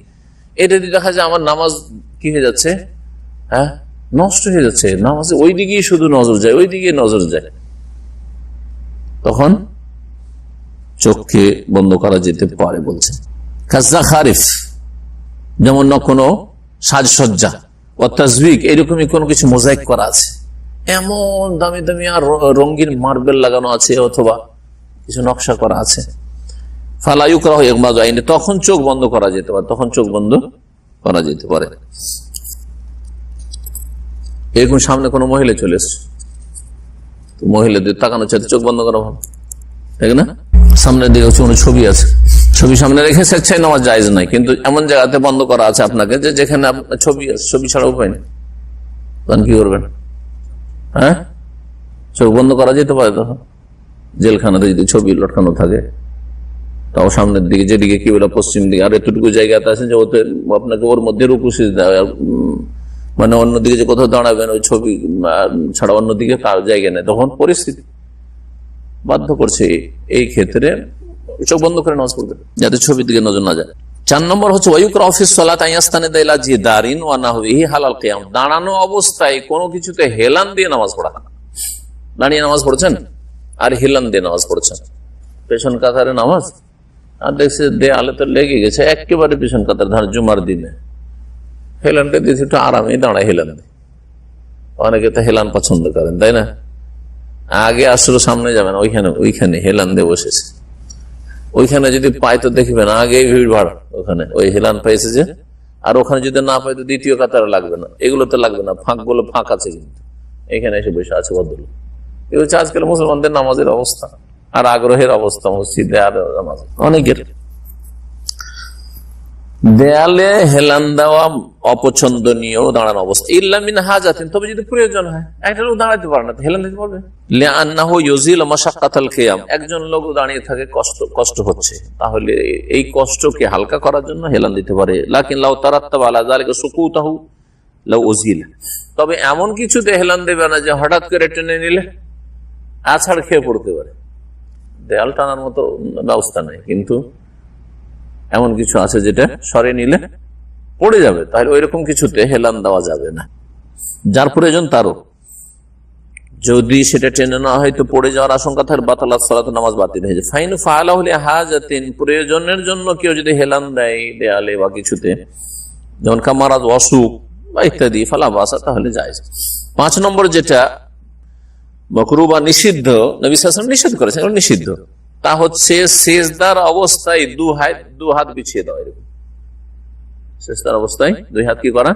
Speaker 1: এটা দিয়ে দেখা যায় আমার নামাজ কি হয়ে যাচ্ছে, হ্যাঁ, নষ্ট হয়ে যাচ্ছে। নামাজে ওই দিকেই শুধু নজর যায়, ওই দিকে নজর যায়। তখন চোখকে বন্ধ করা যেতে পারে বলছে। খাজা খারিফ, যেমন কোনো সাজসজ্জা ও তাজবিক, এরকমই কোনো কিছু মোজাইক করা আছে, এমন দামি দামি আর রঙিন মার্বেল লাগানো আছে, অথবা কিছু নকশা করা আছে, ফালায়ু করা হয়, তখন চোখ বন্ধ করা যেতে পারে, তখন চোখ বন্ধ করা যেতে পারে। এরকম সামনে কোনো মহিলা চলে এসছে, মহিলাদের তাকানো চাইতে চোখ বন্ধ করা ভালো, তাই না? সামনের দিকে কোনো ছবি আছে, ছবি সামনে রেখে স্বেচ্ছায় নামাজ জায়েজ নাই, কিন্তু এমন জায়গাতে বন্ধ করা আছে আপনাকে যে যেখানে ছবি আছে, ছবি ছাড়া উপায় নেই, তখন কি করবেন? হ্যাঁ, চোখ বন্ধ করা যেতে পারে। তখন জেলখানাতে যদি ছবি লটকানো থাকে, তাও সামনের দিকে, যেদিকে কি বলে পশ্চিম দিকে, আর এতটুকু জায়গাতে আছে যে ওতে আপনাকে ওর মধ্যে রুকু সিজদা, মানে অন্যদিকে যে কোথাও দাঁড়াবেন ওই ছবি ছাড়া অন্যদিকে তার জায়গা নেই, তখন পরিস্থিতি বাধ্য করছে এই ক্ষেত্রে চোখ বন্ধ করে নামাজ পড়বে, যাতে ছবির দিকে নজর না যায়। 4 নম্বর হচ্ছে দাঁড়ানো অবস্থায় কোনো কিছুতে হেলান দিয়ে নামাজ পড়া। দাঁড়িয়ে নামাজ পড়ছেন আর হেলান দিয়ে নামাজ পড়ছেন, পেছন কাতারে নামাজ, আর দেখছে দেয়ালে তো লেগে গেছে একেবারে পেছন কাতার, ধার জুমার দিনে হেলানটা দিয়েছে, একটু আরামে দাঁড়ায় হেলান দিয়ে। অনেকে তো হেলান পছন্দ করেন, তাই না? আগে আসলে সামনে যাবেন, ওইখানে হেলান দিয়ে বসেছে, ওইখানে যদি পাই তো দেখবেন আগে ভিড় ভাড়, ওখানে ওই হেলান পাইছে যে, আর ওখানে যদি না পাই তো দ্বিতীয় কাতারে লাগবে না, এগুলো তো লাগবে না, ফাঁকগুলো ফাঁক আছে, কিন্তু এখানে এসে বসে আছে ভদ্রলোক। এই হচ্ছে আজকাল মুসলমানদের নামাজের অবস্থা আর আগ্রহের অবস্থা মসজিদে আর নামাজ অনেকের। দেয়ালে হেলান দেওয়া অপছন্দনীয় দাঁড়ানো অবস্থা, ইল্লা মিন হাজাতিন, তবে যদি প্রয়োজন হয়। একটা লোক দাঁড়াতে পারে না, হেলান দিতে পারবে। লিআন্নাহু ইউজিলু মাশাক্কাতাল কিয়াম, একজন লোক দাঁড়িয়ে থাকে, কষ্ট হচ্ছে, তাহলে এই কষ্টকে হালকা করার জন্য হেলান দিতে পারে। লাকিন লাউ তারাত্তাবা আলা যালিকা সুকুতাহু লাউ উজিলা, তবে এমন কিছুতে হেলান দেবে না যে হঠাৎ করে টেনে নিলে আছাড় খেয়ে পড়তে পারে। দেয়াল টানার মতো ব্যবস্থা নেই, কিন্তু এমন কিছু আছে যেটা সরে নিলে পড়ে যাবে, তাহলে ওই রকম কিছুতে হেলান দেওয়া যাবে না। যার প্রয়োজন তারও, যদি সেটা টেনে না হয় তো পড়ে যাওয়ার আশঙ্কা থাকে, বাতালাত সালাত, নামাজ বাতিল হয়ে যায়। ফাইন ফাআলাহু লিহাজাতিন, প্রয়োজনের জন্য কেউ যদি হেলান দেয় দেয়ালে বা কিছুতে, যেমন কামারাজ, অসুখ বা ইত্যাদি, ফালা বাসা, তাহলে জায়েজ। 5 নম্বর যেটা মাকরুহ বা নিষিদ্ধ, নবী সাল্লাল্লাহু আলাইহি ওয়াসাল্লাম নিষেধ করেছেন, নিষিদ্ধ, তা হচ্ছে সিজদার অবস্থায় দু হাত বিছিয়ে দেওয়া। এরকম সিজদার অবস্থায় 2 হাত কি করা,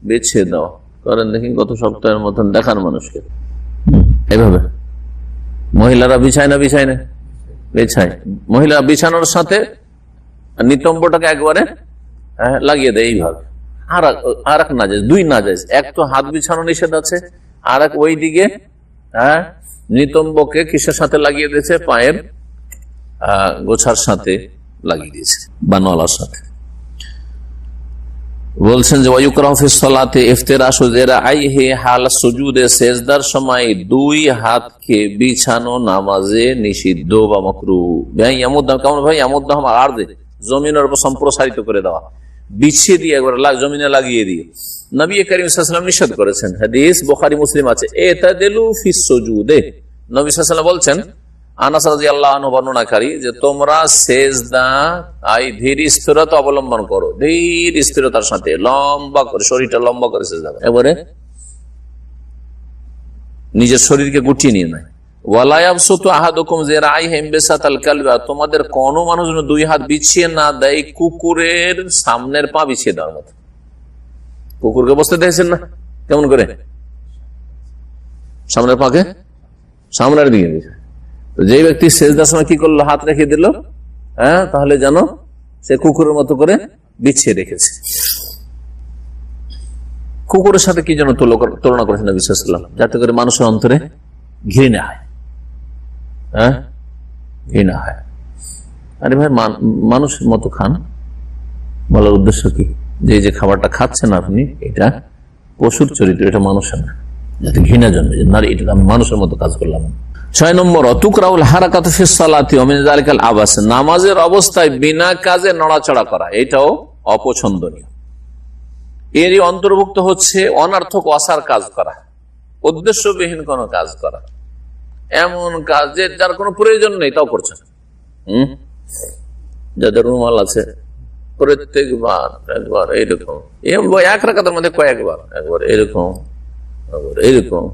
Speaker 1: বিছিয়ে দেওয়া। করেন দেখি গত সপ্তাহের মতন দেখান মানুষকে, এইভাবে মহিলারা বিছায় না, বিছায়, মহিলা বিছানোর সাথে নিতম্বটাকে একবারে লাগিয়ে দেয় এইভাবে। আর এক নাজায়েজ, দুই নাজায়েজ, এক তো হাত বিছানো নিষেধ আছে, আর এক ওই দিকে নিতম্বকে কিসের সাথে লাগিয়ে দিয়েছে, পায়ের গোছার সাথে লাগিয়ে দিয়েছে বা নলার সাথে। বলছেন যে ওয়ায়ুকরাহু ফিস সালাতি ইফতিরাশু যিরাআইহি হাল সুজুদে, সিজদার সময় দুই হাতকে বিছানো নামাজে নিষিদ্ধ বা মাকরুহ। ভাই ইয়ামুদ্দাহ, কেমন ভাই? ইয়ামুদ্দাহ আরদে, জমিনের উপর সম্প্রসারিত করে দেওয়া, বিছিয়ে দিয়ে একবার জমিনে লাগিয়ে দিয়ে। নবী করিম সাল্লাল্লাহু আলাইহি ওয়াসাল্লাম নিষেধ করেছেন, হাদিস বুখারী মুসলিম আছে, ইতাদিলু ফিস সুজুদে। নবী সাল্লাল্লাহু আলাইহি ওয়াসাল্লাম বলছেন, আনাস রাদিয়াল্লাহু আনহু বর্ণনাকারী, যে তোমরা সেজদা ধীর স্থিরতা অবলম্বন করো, ধীর স্থিরতার সাথে লম্বা করে, শরীরটা লম্বা করে সেজদা করো, এবারে নিজের শরীরকে গুটিয়ে নিয়ে নেয়। ওয়ালা ইয়াবসুতু আহাদুকুম যিরাআইহি বিসাতাল কালবি, তোমাদের কোন মানুষ যেন দুই হাত বিছিয়ে না দেয় কুকুরের সামনের পা বিছিয়ে দেওয়ার মতো। কুকুরকে বসতে দিয়েছেন না, কেমন করে? সামনের পাকে সামনের দিকে। যে ব্যক্তি সেজদার সময় কি করলো, হাত রেখে দিল, তাহলে যেন সে কুকুরের মতো করে বিছিয়ে রেখেছে। কুকুরের সাথে কি যেন তুলনা করেছেন নবী সাল্লাল্লাহু আলাইহি ওয়াসাল্লাম, যাতে করে মানুষের অন্তরে ঘৃণা হয়। ঘৃণা হয়। আরে ভাই, মানুষের মতো খান, বলার উদ্দেশ্য কি, যে খাবারটা খাচ্ছেন আপনি, এটা পশুর চরিত্র, এটা মানুষের না, যাতে ঘৃণা জন্মে, না এটা আমি মানুষের মতো কাজ করলাম। 6 নম্বর, তুকরাউল হারাকাতু ফিস সালাতি ওয়া মিন যালিকাল আবাস, নামাজের অবস্থায় বিনা কাজে নড়াচড়া করা, এটাও অপছন্দনীয়। এরই অন্তর্ভুক্ত হচ্ছে অনর্থক অসার কাজ করা, উদ্দেশ্যবিহীন কোন কাজ করা, এমন কাজ যার কোনো প্রয়োজন নেই তাও করছে। যাদের রুমাল আছে প্রত্যেকবার একবার এইরকম, এক রাকাতের মধ্যে কয়েকবার, একবার এরকম, আবার এইরকম,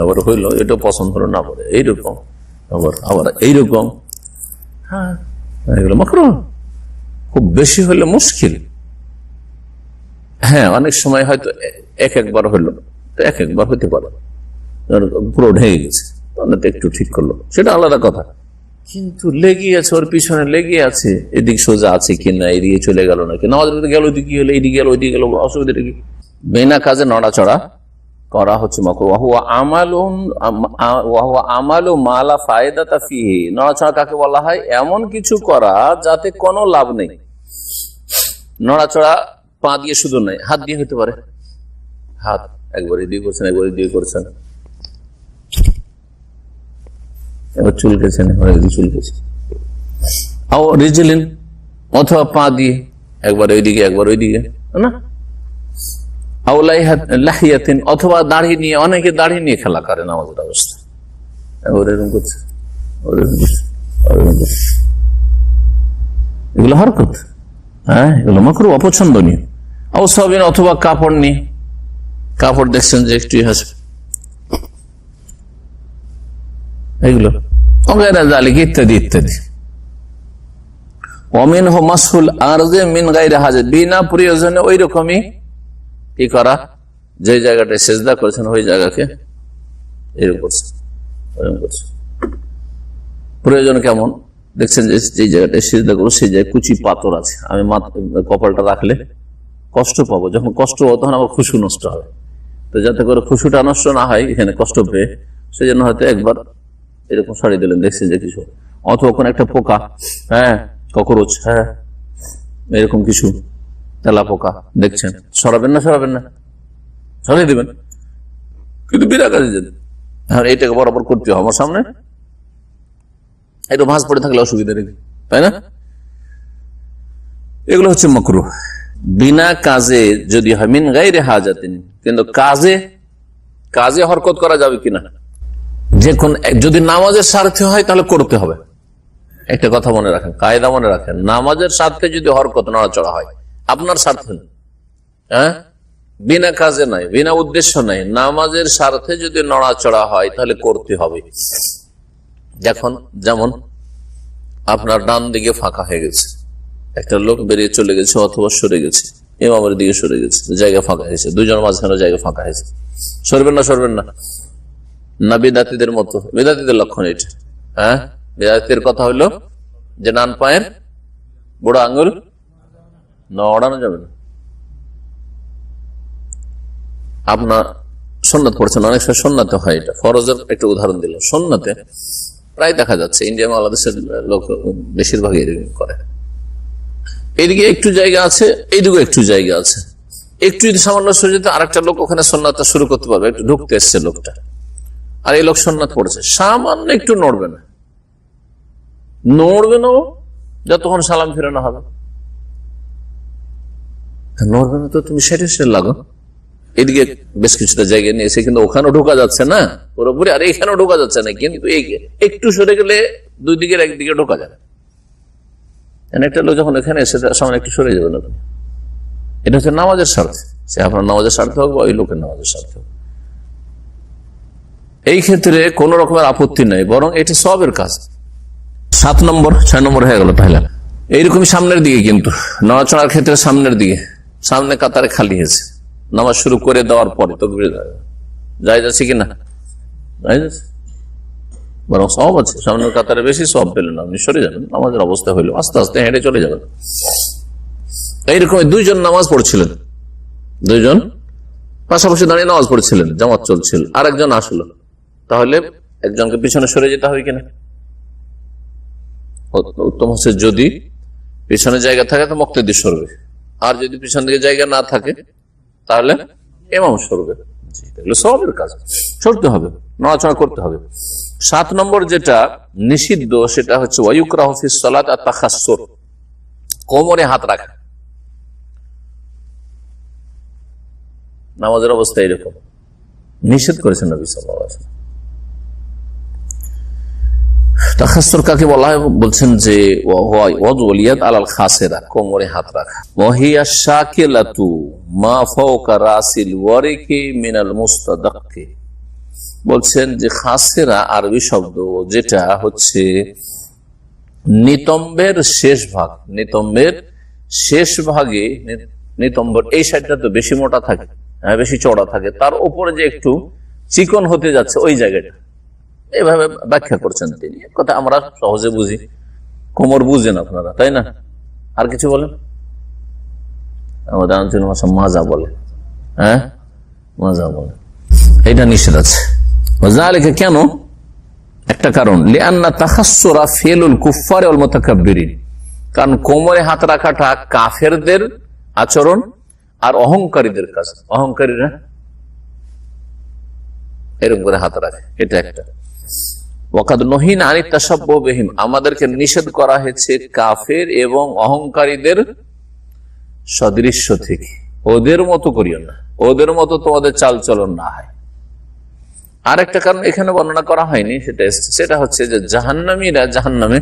Speaker 1: আবার হইলো এটা পছন্দ হলো না, পরে এইরকম, আবার এইরকম। হ্যাঁ, এগুলো মাকরুহ, খুব বেশি হলে মুশকিল। হ্যাঁ, অনেক সময় হয়তো একবার হইলো, তো একবার হইতে পারে পুরো ঢেকে গেছে, একটু ঠিক করলো, সেটা আলাদা কথা। কিন্তু লেগে আছে, ওর পিছনে লেগে আছে, এদিক সোজা আছে কিনা, এদিকে চলে গেল নাকি, নামাজ গেল ওইদিকে গেল, এইদিকে গেল ওইদিকে গেল, অসুবিধা কি? বিনা কাজে নড়াচড়া করা হচ্ছে মাকরুহ। আমালু মালা ফায়দাতা ফিহি, নড়াচড়া কাকে বলা হয়? এমন কিছু করা যাতে কোনো লাভ নেই। নড়াচড়া পা দিয়ে শুধু নয়, হাত দিয়ে হতে পারে। হাত একবার এদিকে করছেন, একবার এদিকে করছেন, এবার চুলকেছেন, চুলকেছেন, রিজলিন, অথবা পা দিয়ে একবার ওইদিকে একবার ওইদিকে, না, লাহিয়াতিন, অথবা দাড়ি নিয়ে, অনেকে দাড়ি নিয়ে খেলা করে নামাজের অবস্থা, এরকম করছে, এগুলো হরকত, হ্যাঁ, এগুলো মাকরুহ, অপছন্দনীয়। অবসাবিন, অথবা কাপড় নিয়ে, কাপড় দেখছেন যে একটু হাসবে, এগুলো ইত্যাদি ইত্যাদি। অমিন হো মাসহুল আরজে মিন গায়রি হাজাত, বিনা প্রয়োজনে ওই রকমই কি করা, যে জায়গাটা সেজদা করেছেন ওই জায়গাকে এরকম করছে, প্রয়োজন কেমন? দেখছেন যে জায়গাটা সেজদা করবো সেই জায়গায় কুচি পাথর আছে, আমি কপালটা রাখলে কষ্ট পাবো, যখন কষ্ট পাবো তখন আমার খুশু নষ্ট হবে, তো যাতে করে খুশুটা নষ্ট না হয় এখানে কষ্ট পেয়ে, সেই জন্য হয়তো একবার এরকম সরিয়ে দিলেন, দেখছেন যে কিছু, অথবা কোন একটা পোকা, হ্যাঁ, ককরোচ, হ্যাঁ, এরকম কিছু তেলা পোকা দেখছেন, সরাবেন না, সরিয়ে দিবেন, কিন্তু বিনা কাজে যেতেন, আর এইটাকে বরাবর করতে হবে আমার সামনে, একটু ভাঁজ পড়ে থাকলে অসুবিধা নেই, তাই না? এগুলো হচ্ছে মাকরুহ। বিনা কাজে যদি হয়, মিন গায়রি হাজাতিন, কিন্তু কাজে হরকত করা যাবে কিনা, যে কোন, যদি নামাজের স্বার্থে হয় তাহলে করতে হবে। একটা কথা মনে রাখেন, কায়দা মনে রাখেন, নামাজের স্বার্থে যদি হরকত নড়াচড়া হয়, আপনার স্বার্থে না, হ্যাঁ, বিনা কাজে নাই, বিনা উদ্দেশ্য নাই, নামাজের স্বার্থে যদি নড়াচড়া হয় তাহলে করতে হবে। যেমন আপনার ডান দিকে ফাঁকা হয়ে গেছে, একটা লোক বেরিয়ে চলে গেছে অথবা সরে গেছে, ইমামের দিকে সরে গেছে, জায়গা ফাঁকা হয়েছে, দুজন মাঝখানে জায়গা ফাঁকা হয়েছে, সরবেন না, না বিদাতীদের মতো, বিদাতীদের লক্ষণ এটা, হ্যাঁ, বেদাতের কথা হলো যে ডান পায়ের বুড়ো আঙ্গুল নড়ানো যাবে না। আপনার সুন্নাত পড়ছেন, অনেক সময় সুন্নাতে হয়, এটা ফরজের একটা উদাহরণ দিল। সুন্নাতে প্রায় দেখা যাচ্ছে ইন্ডিয়া বাংলাদেশের লোক বেশিরভাগ এরকম করে। এইদিকে একটু জায়গা আছে, এইদিকে একটু জায়গা আছে, একটু যদি সামান্য সরে যেতে আরেকটা লোক ওখানে সুন্নাতটা শুরু করতে পারবে। একটু ঢুকতে এসছে লোকটা, আর এই লোক সুন্নাত পড়েছে, সামান্য একটু নড়বে না, নড়বে না যতক্ষণ সালাম ফেরানো হবে। নড়বে না তো তুমি সেটা লাগো। এদিকে বেশ কিছুটা জায়গা নিয়েছে, কিন্তু ওখানেও ঢোকা যাচ্ছে না পুরোপুরি, আর এখানেও ঢোকা যাচ্ছে না, কিন্তু একটু সরে গেলে দুই দিকের একদিকে ঢোকা যাবে। একটা লোক যখন এখানে এসে সামনে একটু সরে যাবে না, এটা হচ্ছে নামাজের স্বার্থে, সে আপনার নামাজের স্বার্থে হোক বা ওই লোকের নামাজের স্বার্থে হোক। এই ক্ষেত্রে কোন রকমের আপত্তি নাই, বরং এটি সবের কাজ। 7 নম্বর 6 নম্বর হয়ে গেল তাহলে এইরকমই সামনের দিকে, কিন্তু নড়াচড়ার ক্ষেত্রে সামনের দিকে, সামনে কাতারে খালি হয়েছে, নামাজ শুরু করে দেওয়ার পরে তো যাই যাচ্ছে কিনা, যাই যাচ্ছে, বরং সব আছে, সামনের কাতারে বেশি সব পেলেন, আপনি সরে যাবেন, নামাজের অবস্থা হইলো আস্তে আস্তে হেঁটে চলে যাবেন। এইরকম 2 জন নামাজ পড়ছিলেন, 2 জন পাশাপাশি দাঁড়িয়ে নামাজ পড়ছিলেন, জামাত চলছিল, আর একজন আসলো, তাহলে একজনকে পিছনে সরে যেতে হবে কিনা? উত্তম হচ্ছে যদি পিছনে জায়গা থাকে তো মুক্তাদি সরবে, আর যদি পিছন দিকে জায়গা না থাকে তাহলে ইমাম সরবে। সবের কাজ সরতে হবে, নড়াচড়া করতে হবে। 7 নম্বর যেটা নিষিদ্ধ সেটা হচ্ছে ওয়ায়ুকরাহু ফিস সালাত আত-তাখাসসুর, কোমরে হাত রাখা। নামাজের অবস্থা এরকম নিষেধ করেছেন নবী সাল্লাল্লাহু আলাইহি ওয়াসাল্লাম। তাখাসসুর কাকে বলা হয়? বলছেন যে ওয়াদউল ইয়াদ আলাল খাসিরা, কোমরে হাত রাখা। ওয়াহিয়া শাকিলাতু মা ফাওকা রাসিল ওয়ারিকি মিনাল মুস্তাদাক্কি, বলছেন যে খাসিরা আরবি শব্দ, যেটা হচ্ছে নিতম্বের শেষ ভাগ, নিতম্বের শেষ ভাগে, নিতম্বর এই সাইডটা তো বেশি মোটা থাকে, বেশি চওড়া থাকে, তার উপরে যে একটু চিকন হতে যাচ্ছে ওই জায়গাটা, এইভাবে ব্যাখ্যা করছেন তিনি। কথা আমরা সহজে বুঝি, কোমর বুঝেন আপনারা, তাই না? আর কিছু বলেন? আমাদের আঞ্চলিক ভাষা মাজা বলে, হ্যাঁ মাজা বলে। এটা নিষেধ আছে। কেন? একটা কারণ, লিআন্না তাখাসসুরা ফিলুল কুফফারি ওয়াল মুতাকাব্বিরিন, কারণ কোমরে হাত রাখাটা কাফেরদের আচরণ আর অহংকারীদের কাজ। অহংকারীরা এরকম করে হাত রাখে, এটা একটা। ওয়াকাদ নহিনা আনিত তাশাব্বুহ বিহিম, আমাদেরকে নিষেধ করা হয়েছে কাফের এবং অহংকারীদের সদৃশ্য থেকে। ওদের মতো করিও না, ওদের মতো তোমাদের চাল চলন না হয়। আর একটা কারণ এখানে বর্ণনা করা হয়নি, সেটা হচ্ছে যে জাহান্নামীরা জাহান্নামে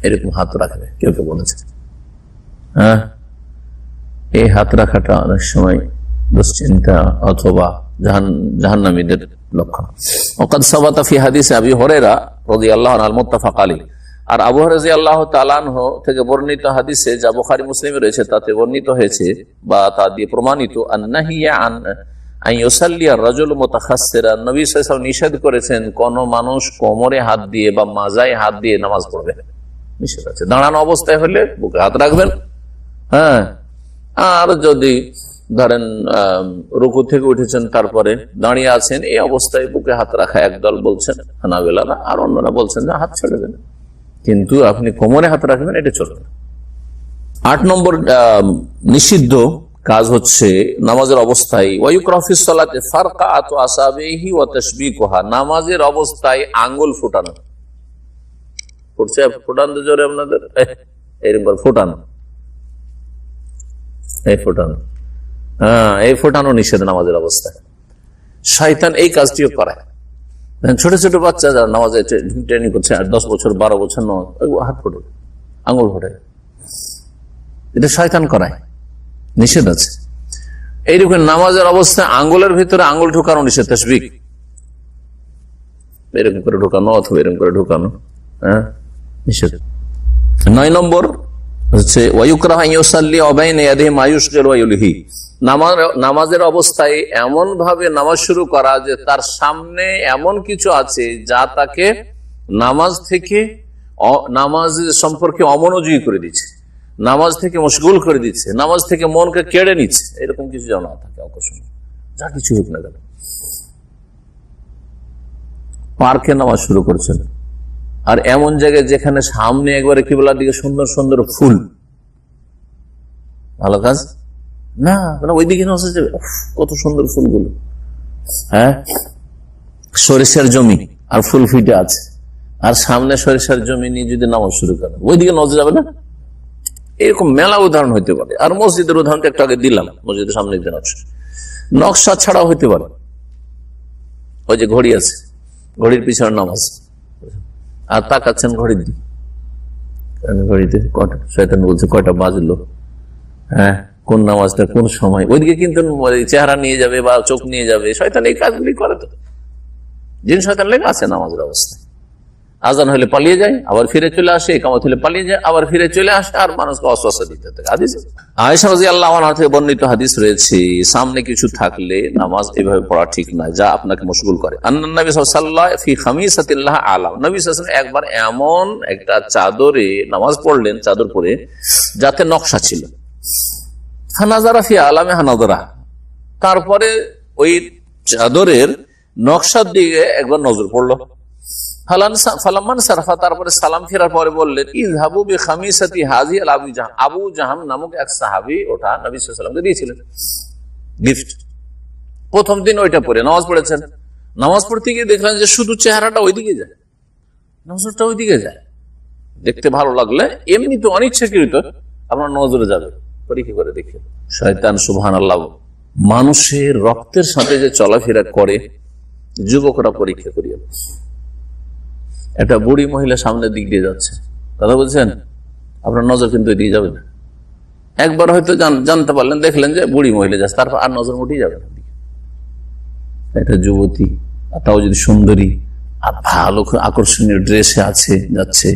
Speaker 1: এরকম হাত রাখবে, কেউ কেউ বলেছে। হ্যাঁ, এই হাত রাখাটা অনেক সময় দুশ্চিন্তা অথবা জাহান্নামীদের লক্ষণ। ওয়াকাদ সাবাতা ফি হাদিসে আবি হুরায়রা রাদিয়াল্লাহু আনহু মুত্তাফাক আলাইহি, আর আবু হুরায়রা রাদিয়াল্লাহু তাআলা আনহু থেকে বর্ণিত হাদিসে যা বুখারী মুসলিমে রয়েছে তাতে বর্ণিত হয়েছে বা তা দিয়ে প্রমাণিত, আন্নাহিয়া আন আইয়ুসাল্লি আর-রাজুলু মুতাখাসসিরান, নবী সাল্লাল্লাহু আলাইহি ওয়াসাল্লাম নিষেধ করেছেন কোন মানুষ কোমরে হাত দিয়ে বা মাজায় হাত দিয়ে নামাজ পড়বে, নিষেধ আছে। দাঁড়ানো অবস্থায় হলে বুকে হাত রাখবেন, হ্যাঁ। আর যদি ধরেন রুকু থেকে উঠেছেন তারপরে দাঁড়িয়ে আছেন, এই অবস্থায় বুকে হাত রাখা একদল বলছেন হানাবেলারা, আর অন্যরা বলছেন যে হাত ছেড়ে দেন, কিন্তু আপনি কোমরে হাত রাখবেন, এটা চলবে না। 8 নম্বর নিষিদ্ধ কাজ হচ্ছে নামাজের অবস্থায় ওয়ায়ুকরাহু ফিস সালাতি ফারকাআতু আসাবিহি ওয়া তাশবিকুহা, নামাজের অবস্থায় আঙ্গুল ফোটানো। পড়ছে ফোটান তো জোরে আপনাদের, এরকম ফোটানো, এই ফোটানো, হ্যাঁ এই ফোটানো নিষেধ নামাজের অবস্থায়। শয়তান এই কাজটিও করায়। ছোট ছোট বাচ্চা যারা নামাজে ট্রেনিং করছে, 10 বছর 12 বছর হাত ফোটে, আঙ্গুল ফোটে, এটা শয়তান করায়, নিষেধ আছে। এইরকম নামাজের অবস্থায় আঙ্গুলের ভিতরে আঙ্গুল ঢুকানো নিষেধ, তাসবিক এরকম করে ঢুকানো অথবা এরকম করে ঢুকানো, হ্যাঁ নিষেধ। 9 নম্বর হচ্ছে ওয়ায়ুকরাহু আন ইউসাল্লি বাইনা ইয়াদিহি মা ইউশগিলু ওয়া ইউলহি, নামাজের অবস্থায় এমন ভাবে নামাজ শুরু করা যে তার সামনে এমন কিছু আছে যা তাকে নামাজ সম্পর্কে অমনোযোগী করে দিচ্ছে, নামাজ থেকে মশগুল করে দিচ্ছে, নামাজ থেকে মনকে কেড়ে নিচ্ছে, এরকম কিছু যেন না থাকে আকর্ষণ, যা কিছু হোক না কেন। পার্কে নামাজ শুরু করছেন, আর এমন জায়গায় যেখানে সামনে একবারে কিবলার দিকে সুন্দর সুন্দর ফুল, ভালো কাজ না, ওইদিকে নামাজ যাবে, কত সুন্দর ফুলগুলো, হ্যাঁ, সরিষার জমি আর ফুল ফিটে আছে, আর সামনে সরিষার জমি নিয়ে যদি নামাজ শুরু করেন, ওইদিকে নজর যাবে না? এরকম মেলা উদাহরণ হইতে পারে। আর মসজিদের উদাহরণটা একটু আগে দিলাম, মসজিদের সামনে নকশা ছাড়াও হইতে পারে। ওই যে ঘড়ি আছে, ঘড়ির পিছনে নামাজ, আর তাকাচ্ছেন ঘড়ির দিকে, ঘড়িতে কটা, শয়তান বলছে কয়টা বাজলো, হ্যাঁ, কোন নামাজটা কোন সময়, ওইদিকে কিন্তু চেহারা নিয়ে যাবে বা চোখ নিয়ে যাবে। শয়তান এই কাজগুলি করে, তো জিন শয়তান লেগে আছে নামাজের অবস্থায়। আজান হলে পালিয়ে যায়, আবার ফিরে চলে আসে, একামত হলে পালিয়ে যায়, আবার ফিরে চলে আসে, আর মানুষকে অস্বস্তি দিতে থাকে। হাদিস আয়েশা রাদিয়াল্লাহু আনহা থেকে বর্ণিত হাদিস রয়েছে, সামনে কিছু থাকলে নামাজ এভাবে পড়া ঠিক না, যা আপনাকে মশগুল করে। আন্নান নবী সাল্লাল্লাহু আলাইহি ফি খামিসাতিল্লাহ আলাম, নবী সাল্লাল্লাহু আলাইহি ওয়াসাল্লাম একবার এমন একটা চাদরে নামাজ পড়লেন, চাদর পরে যাতে নকশা ছিল, হানাজারা ফি আলামে হানাজারা, তারপরে ওই চাদরের নকশার দিকে একবার নজর পড়লো। ফালাম্মান সারফা, তারপরে সালাম ফেরার পরে বললেন, ইযহাবু বিখামিসাতি হাযি আল আবু জাহাম, আবু জাহাম নামক এক সাহাবী ওটা নবী সাল্লাল্লাহু আলাইহি ওয়াসাল্লামকে দিয়েছিলেন গিফট। প্রথম দিন ওইটা পরে নামাজ পড়েছেন, নামাজ পড়তে গিয়ে দেখলেন যে শুধু চেহারাটা ওইদিকে যায়, নজরটা ওইদিকে যায়। দেখতে ভালো লাগলে এমনি তো অনিচ্ছাকৃত আপনার নজরে যাবে, পরীক্ষা করে দেখে। শয়তান সুবহানাল্লাহ মানুষের রক্তের সাথে যে চলাফেরা করে, যুবকরা পরীক্ষা করিয়ে। একটা বুড়ি মহিলা সামনের দিক দিয়ে যাচ্ছে, কথা বলছেন, আপনার নজর কিন্তু এদিকে যাবে না। একবার হয়তো জানতে পারলেন, দেখলেন যে বুড়ি মহিলা যাচ্ছে, তারপর আর নজর মোটেই যাবে না। একটা যুবতী, তাও যদি সুন্দরী আর ভালো আকর্ষণীয় ড্রেসে আছে, যাচ্ছে,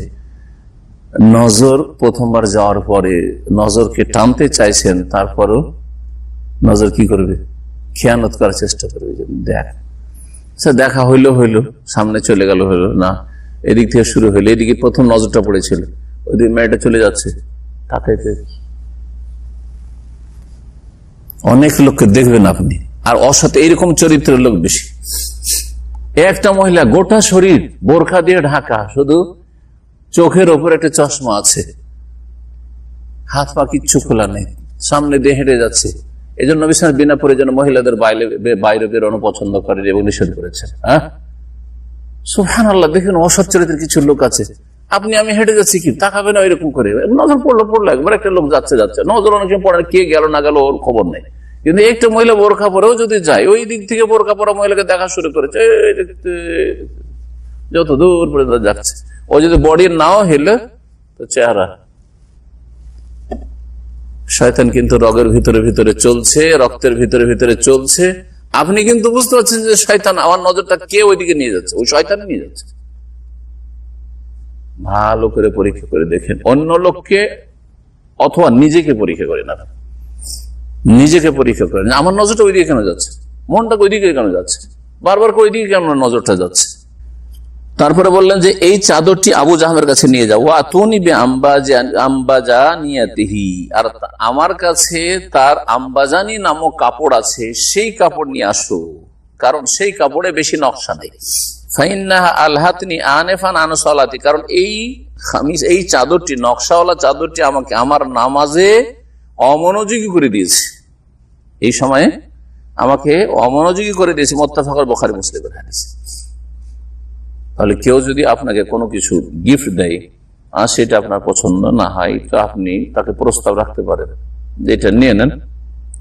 Speaker 1: নজর প্রথমবার যাওয়ার পরে নজরকে টানতে চাইছেন, তারপরও নজর কি করবে, খেয়ানত করার চেষ্টা করবে। দেখা হইলো সামনে চলে গেল, হইলো না, এদিক থেকে শুরু হইলো, এদিকে প্রথম নজরটা পড়েছিল, ওইদিকে মেয়েটা চলে যাচ্ছে, তাকাইতে। অনেক লোককে দেখবেন আপনি, আর অসৎ এইরকম চরিত্রের লোক বেশি। একটা মহিলা গোটা শরীর বোরখা দিয়ে ঢাকা, শুধু চোখের ওপর একটা চশমা আছে, হাত পা কিচ্ছু খোলা নেই, সামনে দিয়ে হেঁটে যাচ্ছে। এই জন্য নবী সাল্লাল্লাহু আলাইহি ওয়াসাল্লাম বিনা প্রয়োজনে মহিলাদের বাইরে বেরোনো পছন্দ করেন এবং নিষেধ করেছেন। হ্যাঁ, সুবহানাল্লাহ, দেখেন অসৎ চরিত্রের কিছু লোক আছে, আপনি আমি হেঁটে যাচ্ছি, কি তাকাবে না এরকম করে, নজর পড়লো একবার, একটা লোক যাচ্ছে, নজর অনেক সময় পড়ে, কে গেল না গেল ওর খবর নেই। কিন্তু একটা মহিলা বোরখা পরেও যদি যায়, ওই দিক থেকে বোরখা পরা মহিলাকে দেখা শুরু করেছে, যত দূর পর্যন্ত যাচ্ছে। ও যদি বডি নাও হেলে, তো চেহারা। শয়তান কিন্তু রগের ভিতরে চলছে, রক্তের ভিতরে চলছে। আপনি কিন্তু বুঝতে পারছেন যে শয়তান, আমার নজরটা কে ওইদিকে নিয়ে যাচ্ছে, ওই শয়তানে নিয়ে যাচ্ছে। ভালো করে পরীক্ষা করে দেখেন, অন্য লোককে অথবা নিজেকে পরীক্ষা করেন, নিজেকে পরীক্ষা করেন, আমার নজরটা ওইদিকে কেন যাচ্ছে, মনটা ওইদিকে কেন যাচ্ছে, বারবার ওইদিকে কেন নজরটা যাচ্ছে। তারপরে বললেন যে এই চাদরটি আবু জাহামের কাছে নিয়ে যাও, আর আমার কাছে তার আম্বাজানি নামক কাপড় আছে, সেই কাপড় নিয়ে আসো, কারণ সেই কাপড়ে বেশি নকশা নেই। কারণ এই চাদরটি, নকশাওয়ালা চাদরটি আমাকে আমার নামাজে অমনোযোগী করে দিয়েছে, এই সময়ে আমাকে অমনোযোগী করে দিয়েছে। মুত্তাফাকুন বুখারী মুসলিমের হাদিস। তাহলে কেউ যদি আপনাকে কোনো কিছু গিফট দেয় আর সেটা আপনার পছন্দ না হয়, তো আপনি তাকে প্রস্তাব রাখতে পারেন যে এটা নিয়ে নেন,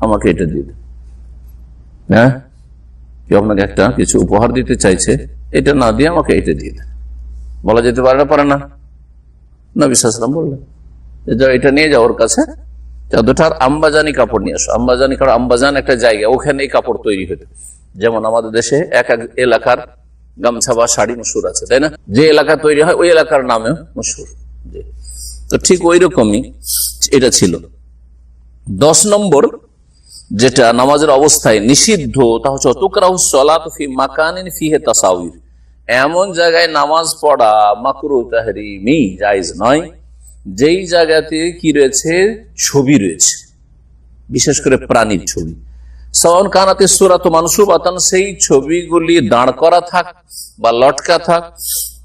Speaker 1: আমাকে এটা দিয়ে দেন। হ্যাঁ, কেউ আপনাকে একটা কিছু উপহার দিতে চাইছে, এটা না দিয়ে আমাকে এটা দিয়ে দেন, বলা যেতে পারে না? নবী সাল্লাল্লাহু আলাইহি ওয়াসাল্লাম বললেন যে এটা নিয়ে যাও ওর কাছে, চাদরটার আম্বাজানি কাপড় নিয়ে আসো। আম্বাজানি কাপড়, আম্বাজান একটা জায়গা, ওখানে এই কাপড় তৈরি হতো। যেমন আমাদের দেশে এক এক এলাকার গামছা বা শাড়ি মশহুর আছে, তাই না? যে এলাকা তৈরি হয় ওই এলাকার নামে মশহুর। তো ঠিক ওই রকমই এটা ছিল। 10 নম্বর যেটা নামাজের অবস্থায় নিষিদ্ধ, তা হচ্ছে তুকরাহু সালাতু ফি মাকানিন ফিহি তাসাউর, এমন জায়গায় নামাজ পড়া মাকরুহ তাহরিমি জায়েজ নয় যেই জায়গাতে কি রয়েছে, ছবি রয়েছে, বিশেষ করে প্রাণীর ছবি। সাওয়ান কানাতে সূরাতু মানসুবাতান, সেই ছবিগুলি দাঁড় করা থাক বা লটকা থাক,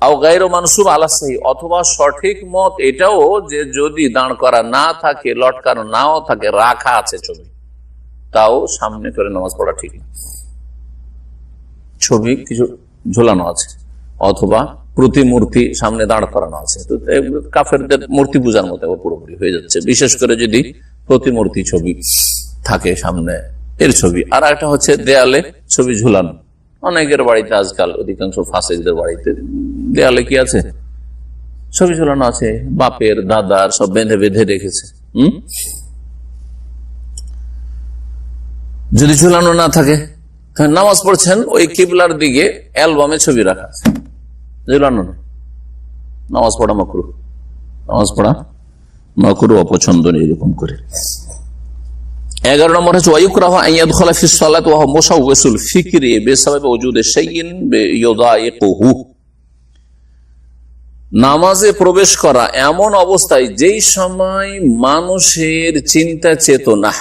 Speaker 1: আও গায়রু মানসুব আলা সাহি, অথবা সঠিক মত এটাও যে যদি দাঁড় করা না থাকে, লটকানো নাও থাকে, রাখা আছে ছবি, তাও সামনে করে নামাজ পড়া ঠিক না। ছবি কিছু ঝোলানো আছে অথবা প্রতিমূর্তি সামনে দাঁড় করানো আছে, তো কাফেরদের মূর্তি পূজার মতো পুরোপুরি হয়ে যাচ্ছে, বিশেষ করে যদি প্রতিমূর্তি ছবি থাকে সামনে, এর ছবি। আর একটা হচ্ছে দেয়ালে ছবি ঝুলানো, অনেকের বাড়িতে আজকাল, অধিকাংশ ফাসিকদের বাড়িতে দেয়ালে কি আছে, ছবি ঝুলানো আছে, বাপের দাদার সব বেঁধে বেঁধে রেখেছে। যদি ঝুলানো না থাকে, নামাজ পড়ছেন ওই কিবলার দিকে অ্যালবামে ছবি রাখা আছে, ঝুলানো না, নামাজ পড়া মাকরুহ, নামাজ পড়া মাকরুহ, অপছন্দনীয় এরকম করে। 11 নম্বর হচ্ছে ওয়ায়ুকরাহু আন ইয়াদখুলা ফিস সালাত ওয়া হুয়া মুশাওওয়িসুল ফিকরি বিসাবাবি ওজুদি শাইইন ইউদাইকুহু, নামাজে প্রবেশ করা এমন অবস্থায় যেই সময় মানুষের চিন্তা চেতনা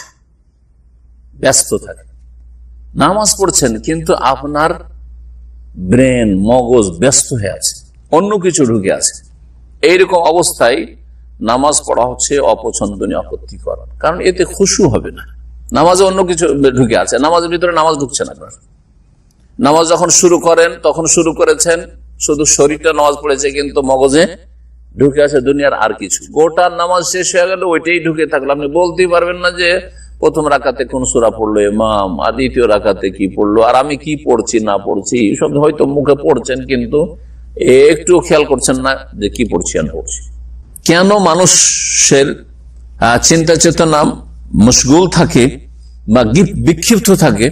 Speaker 1: ব্যস্ত থাকে। নামাজ পড়ছেন কিন্তু আপনার ব্রেন, মগজ ব্যস্ত হয়ে আছে, অন্য কিছু ঢুকে আছে, এইরকম অবস্থায় নামাজ পড়া হচ্ছে অপছন্দনীয়, আপত্তিকর, কারণ এতে খুশু হবে না। নামাজে অন্য কিছু ঢুকে আছে, নামাজের ভিতরে নামাজ ঢুকছে না। নামাজ যখন শুরু করেন তখন শুরু করেছেন শুধু শরীরটা নামাজ পড়েছে, কিন্তু মগজে ঢুকে আছে দুনিয়ার আর কিছু। গোটা নামাজ শেষ হয়ে গেল, ওইটাই ঢুকে থাকলো, আপনি বলতেই পারবেন না যে প্রথম রাকাতে কোন সূরা পড়লো ইমাম, আর দ্বিতীয় রাকাতে কি পড়লো, আর আমি কি পড়ছি না পড়ছি, সব হয়তো মুখে পড়ছেন কিন্তু একটু খেয়াল করছেন না যে কি পড়ছি না পড়ছি। কেন মানুষের চিন্তা চেতনা মশগুল থাকে বা বিক্ষিপ্ত থাকে,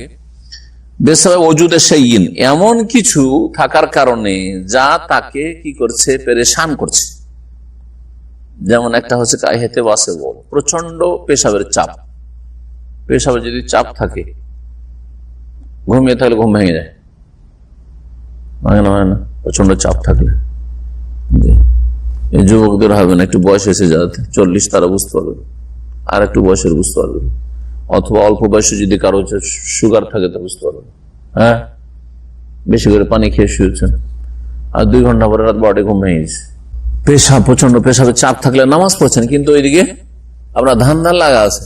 Speaker 1: বেসাবে ওজুদে শাইইন, এমন কিছু থাকার কারণে যা তাকে কি করছে, পেরেশান করছে। যেমন একটা হচ্ছে কাহিতে বাসে বল, প্রচন্ড পেশাবের চাপ, পেশাবে যদি চাপ থাকে, ঘুমিয়ে থাকলে ঘুম ভেঙে যায়, না প্রচন্ড চাপ থাকলে। এই যুবকদের হবে না, একটু বয়স এসে যাতে 40 তারা বুঝতে পারবে, আর একটু বয়সের বুঝতে পারবে, অথবা অল্প বয়সে যদি কারো সুগার থাকে তা বুঝতে পারবে। হ্যাঁ, বেশি করে পানি খেয়ে শুয়েছেন আর 2 ঘন্টা পরে রাত 12টায় ঘুম ভেঙে গেছে। পেশাব, প্রচন্ড পেশাবের চাপ থাকলে নামাজ পড়ছেন, কিন্তু ওইদিকে আপনার ধান্দা লাগা আছে,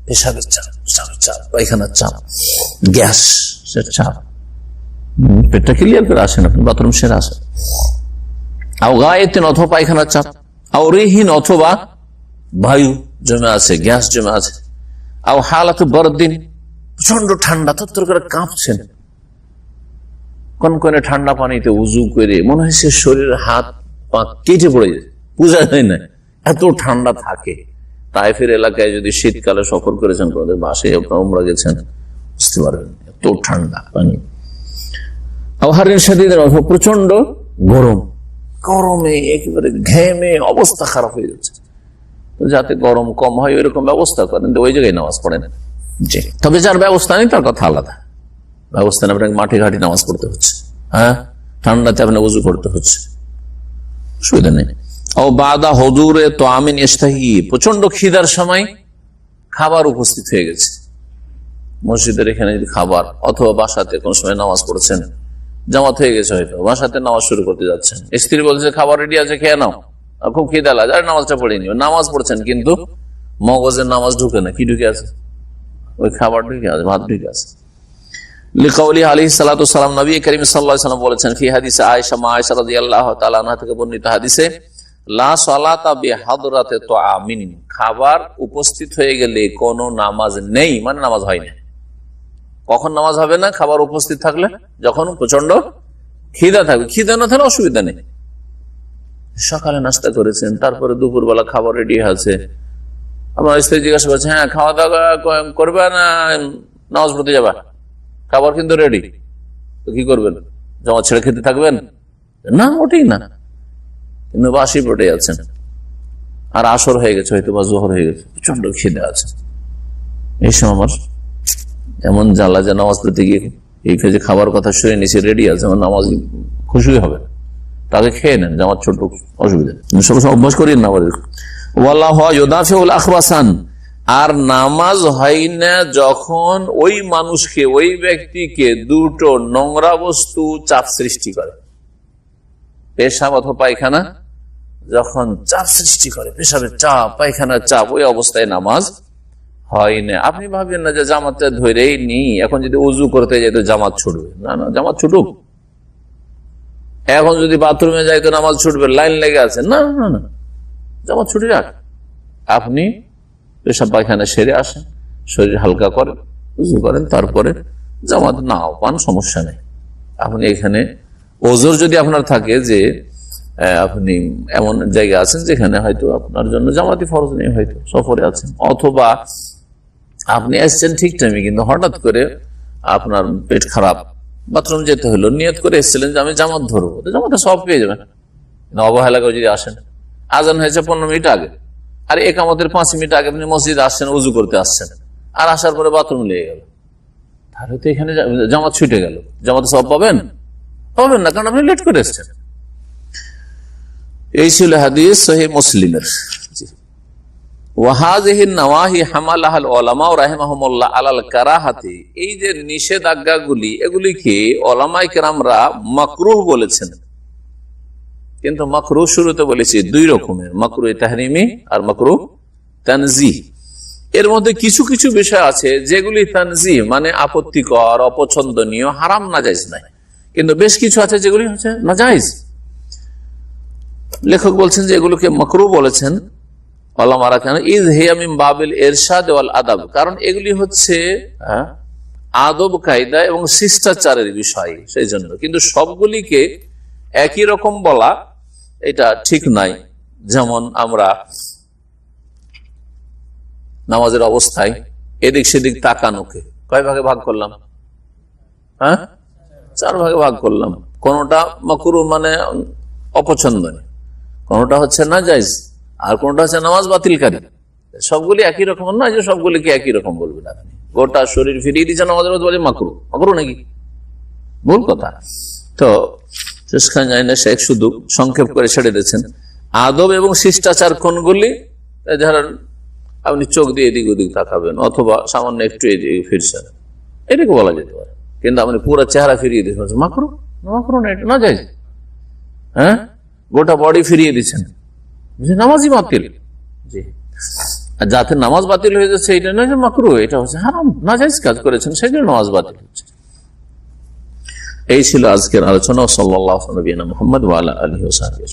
Speaker 1: পেশাবের চাপ, পায়খানার চাপ, গ্যাস চাপ, পেটটা ক্লিয়ার করে আসেন, আপনি বাথরুম সেরে আসেন, অথবা পায়খানার চাপ, রিহীন অথবা বায়ু জমে আছে, গ্যাস জমে আছে, বরদিন, প্রচন্ড ঠান্ডা, থরথর করে কাঁপছেন, কনকনে ঠান্ডা পানিতে উজু করে মনে হয় সে শরীরের হাত পা কেটে পড়ে যায়, বোঝা যায় না, এত ঠান্ডা থাকে। তায়েফের এলাকায় যদি শীতকালে সফর করেছেন, তোমাদের বাসায় উমরা গেছেন, বুঝতে পারবেন এত ঠান্ডা পানি। প্রচন্ড গরম, গরমে একেবারে ঘেমে অবস্থা খারাপ হয়ে যাচ্ছে, যাতে গরম কম হয় ওইরকম ব্যবস্থা করেন, ওই জায়গায় নামাজ পড়েন। জি, তবে যার ব্যবস্থা নেই তার কথা আলাদা, ব্যবস্থা নেই, আপনাকে মাঠে ঘাটে নামাজ পড়তে হচ্ছে, হ্যাঁ, ঠান্ডাতে আপনাকে উজু করতে হচ্ছে, অসুবিধা নেই। ও বাদা হজুরে তো আমিন ইস্তাহি, প্রচন্ড খিদার সময় খাবার উপস্থিত হয়ে গেছে মসজিদের এখানে, যদি খাবার, অথবা বাসাতে কোন সময় নামাজ পড়ছেন, জামাত হয়ে গেছে, হয়তো বাসাতে নামাজ শুরু করতে যাচ্ছেন, স্ত্রী বলছে খাবার রেডি আছে, খেয়ে নাও, খুব খিদা লাগে, আর নামাজটা পড়ে নিও, নামাজ পড়ছেন কিন্তু মগজের নামাজ ঢুকে না, কি ঢুকে আছে, ওই খাবার ঢুকে আছে, ভাত ঢুকে আছে। লিকাউলি আলাইহিস সালাতু সালাম, নবী করিম সাল্লাল্লাহু আলাইহি ওয়াসাল্লাম বলেছেন, ফি হাদিসে আয়েশা, মা আয়েশা রাদিয়াল্লাহু তাআলা আনহা থেকে বর্ণিত হাদিসে, লা সালাতা বিহাদরাতে তুআমিন, খাবার উপস্থিত হয়ে গেলে কোন নামাজ নেই, মানে নামাজ হয় না। কখন নামাজ হবে না? খাবার উপস্থিত থাকলে, যখন প্রচন্ড খিদা থাকবে, খিদা না থাকলে অসুবিধা নেই। সকালে নাস্তা করেছেন, তারপরে দুপুরবেলা খাবার রেডি আছে, আমার স্ত্রী জিজ্ঞাসা করছে, হ্যাঁ খাওয়া দাওয়া করবে না নামাজ পড়তে যাবা, খাবার কিন্তু রেডি, তো কি করবেন, জামাত ছেড়ে খেতে থাকবেন? না, ওটাই না, কিন্তু বাসি পেটে আছেন, আর আসর হয়ে গেছে, হয়তো বা জোহর হয়ে গেছে, প্রচন্ড খিদে আছে, এই সময় আমার এমন জ্বালা যে নামাজ পড়তে গিয়ে এই যে খাবার কথা শুনে নিচে রেডি আছে, আমার নামাজ খুশি হবে, তাকে খেয়ে নেন, জামাত ছোট অসুবিধা, সবসময় অভ্যাস করিয়েন না। আর নামাজ হয় না যখন ওই মানুষকে, ওই ব্যক্তিকে দুটো নোংরা বস্তু চাপ সৃষ্টি করে, পেশাব অথবা পায়খানা যখন চাপ সৃষ্টি করে, পেশাবের চাপ, পায়খানার চাপ, ওই অবস্থায় নামাজ হয় না। আপনি ভাবেন না যে জামাতটা ধরেই নি, এখন যদি উজু করতে যাই তো জামাত ছুটবে, না না, জামাত ছুটুক। এখন যদি বাথরুমে যাই তো নামাজ ছুটবে, লাইন লেগে আছে, না না না, জামাত ছুটে যাক। আপনি পেশাব পায়খানা সেরে আসেন, শরীর হালকা করেন, উজু করেন, তারপরে জামাত নাও পান, সমস্যা নেই। আপনি এখানে ওজোর যদি আপনার থাকে যে আপনি এমন জায়গা আছেন যেখানে হয়তো আপনার জন্য জামাতি ফরজ নেই, হয়তো সফরে আছেন, অথবা আপনি এসছেন ঠিক টাইমে কিন্তু হঠাৎ করে আপনার পেট খারাপ, বাথরুম যেতে হলো, নিয়ত করে এসেছিলেন যে আমি জামাত ধরবো, জামাতে সব পেয়ে যাবেন। অবহেলা করে যদি আসেন, আজান হয়েছে 15 মিনিট আগে, আর একামতের 5 মিনিট আগে আপনি মসজিদে আসছেন, উজু করতে আসছেন, আর আসার পরে বাথরুম লেগে গেল, তাহলে তো এখানে জামাত ছুটে গেল, জামাতে সব পাবেন? পাবেন না, কারণ আপনি লেট করে এসছেন। এই ছিল হাদিস সহিহ মুসলিমের। এই যে নিষেধাজ্ঞাগুলি, এগুলিকে উলামায়ে কেরামরা মাকরুহ বলেছেন, কিন্তু মাকরুহ শুরুতে বলেছি 2 রকমের, মাকরুহ তাহরিমি আর মাকরুহ তানজিহ। এর মধ্যে কিছু কিছু বিষয় আছে যেগুলি তানজিহ মানে আপত্তিকর, অপছন্দনীয়, হারাম, নাজায়েজ নাই, কিন্তু বেশ কিছু আছে যেগুলি হচ্ছে নাজায়েজ। লেখক বলছেন যে এগুলোকে মাকরুহ বলেছেন উলামারা, কেন? ইয হিয়া মিন বাবিল ইরশাদ ওয়াল আদাব, কারণ এগুলি হচ্ছে আদব কায়দা এবং শিষ্টাচারের বিষয়, সেই জন্য। কিন্তু সবগুলিকে একই রকম বলা এটা ঠিক নাই। যেমন আমরা নামাজের অবস্থায় এদিক সেদিক তাকানোকে কয় ভাগে ভাগ করলাম? 4 ভাগে ভাগ করলাম। কোনটা মাকরুহ মানে অপছন্দনীয়, কোনটা হচ্ছে নাজায়েজ, আর কোনটা হচ্ছে নামাজ বাতিলকারী। সবগুলি একই রকম না যে সবগুলিকে একই রকম বলবেন আপনি। গোটা শরীর ফিরিয়ে দিচ্ছেন নামাজের মধ্যে, বলে মাকরুহ, মাকরুহ নাকি? ভুল কথা। তো শেষখান যায় না, শেখ শুধু সংক্ষেপ করে ছেড়ে দিয়েছেন। আদব এবং শিষ্টাচার কোনগুলি? ধরেন আপনি চোখ দিয়ে এদিক ওদিক তাকাবেন, অথবা সামান্য একটু এদিকে ফিরছেন, এটাকে বলা যেতে পারে। কিন্তু আপনি পুরো চেহারা ফিরিয়ে দিচ্ছেন, মাকরুহ, মাকরুহ না, এটা নাজায়েজ। গোটা বডি ফিরিয়ে দিচ্ছেন, নামাজই বাতিল। জি, যাতে নামাজ বাতিল হয়ে যাচ্ছে এটা নয় যে মাকরুহ, এটা হচ্ছে হারাম, নাজায়েজ কাজ করেছেন, সেই জন্য নামাজ বাতিল হচ্ছে। এই ছিল আজকের আলোচনা। সাল্লাল্লাহু আলা নবিয়িনা মুহাম্মদ ওয়া আলা আলিহি ওয়া সাহবিহি।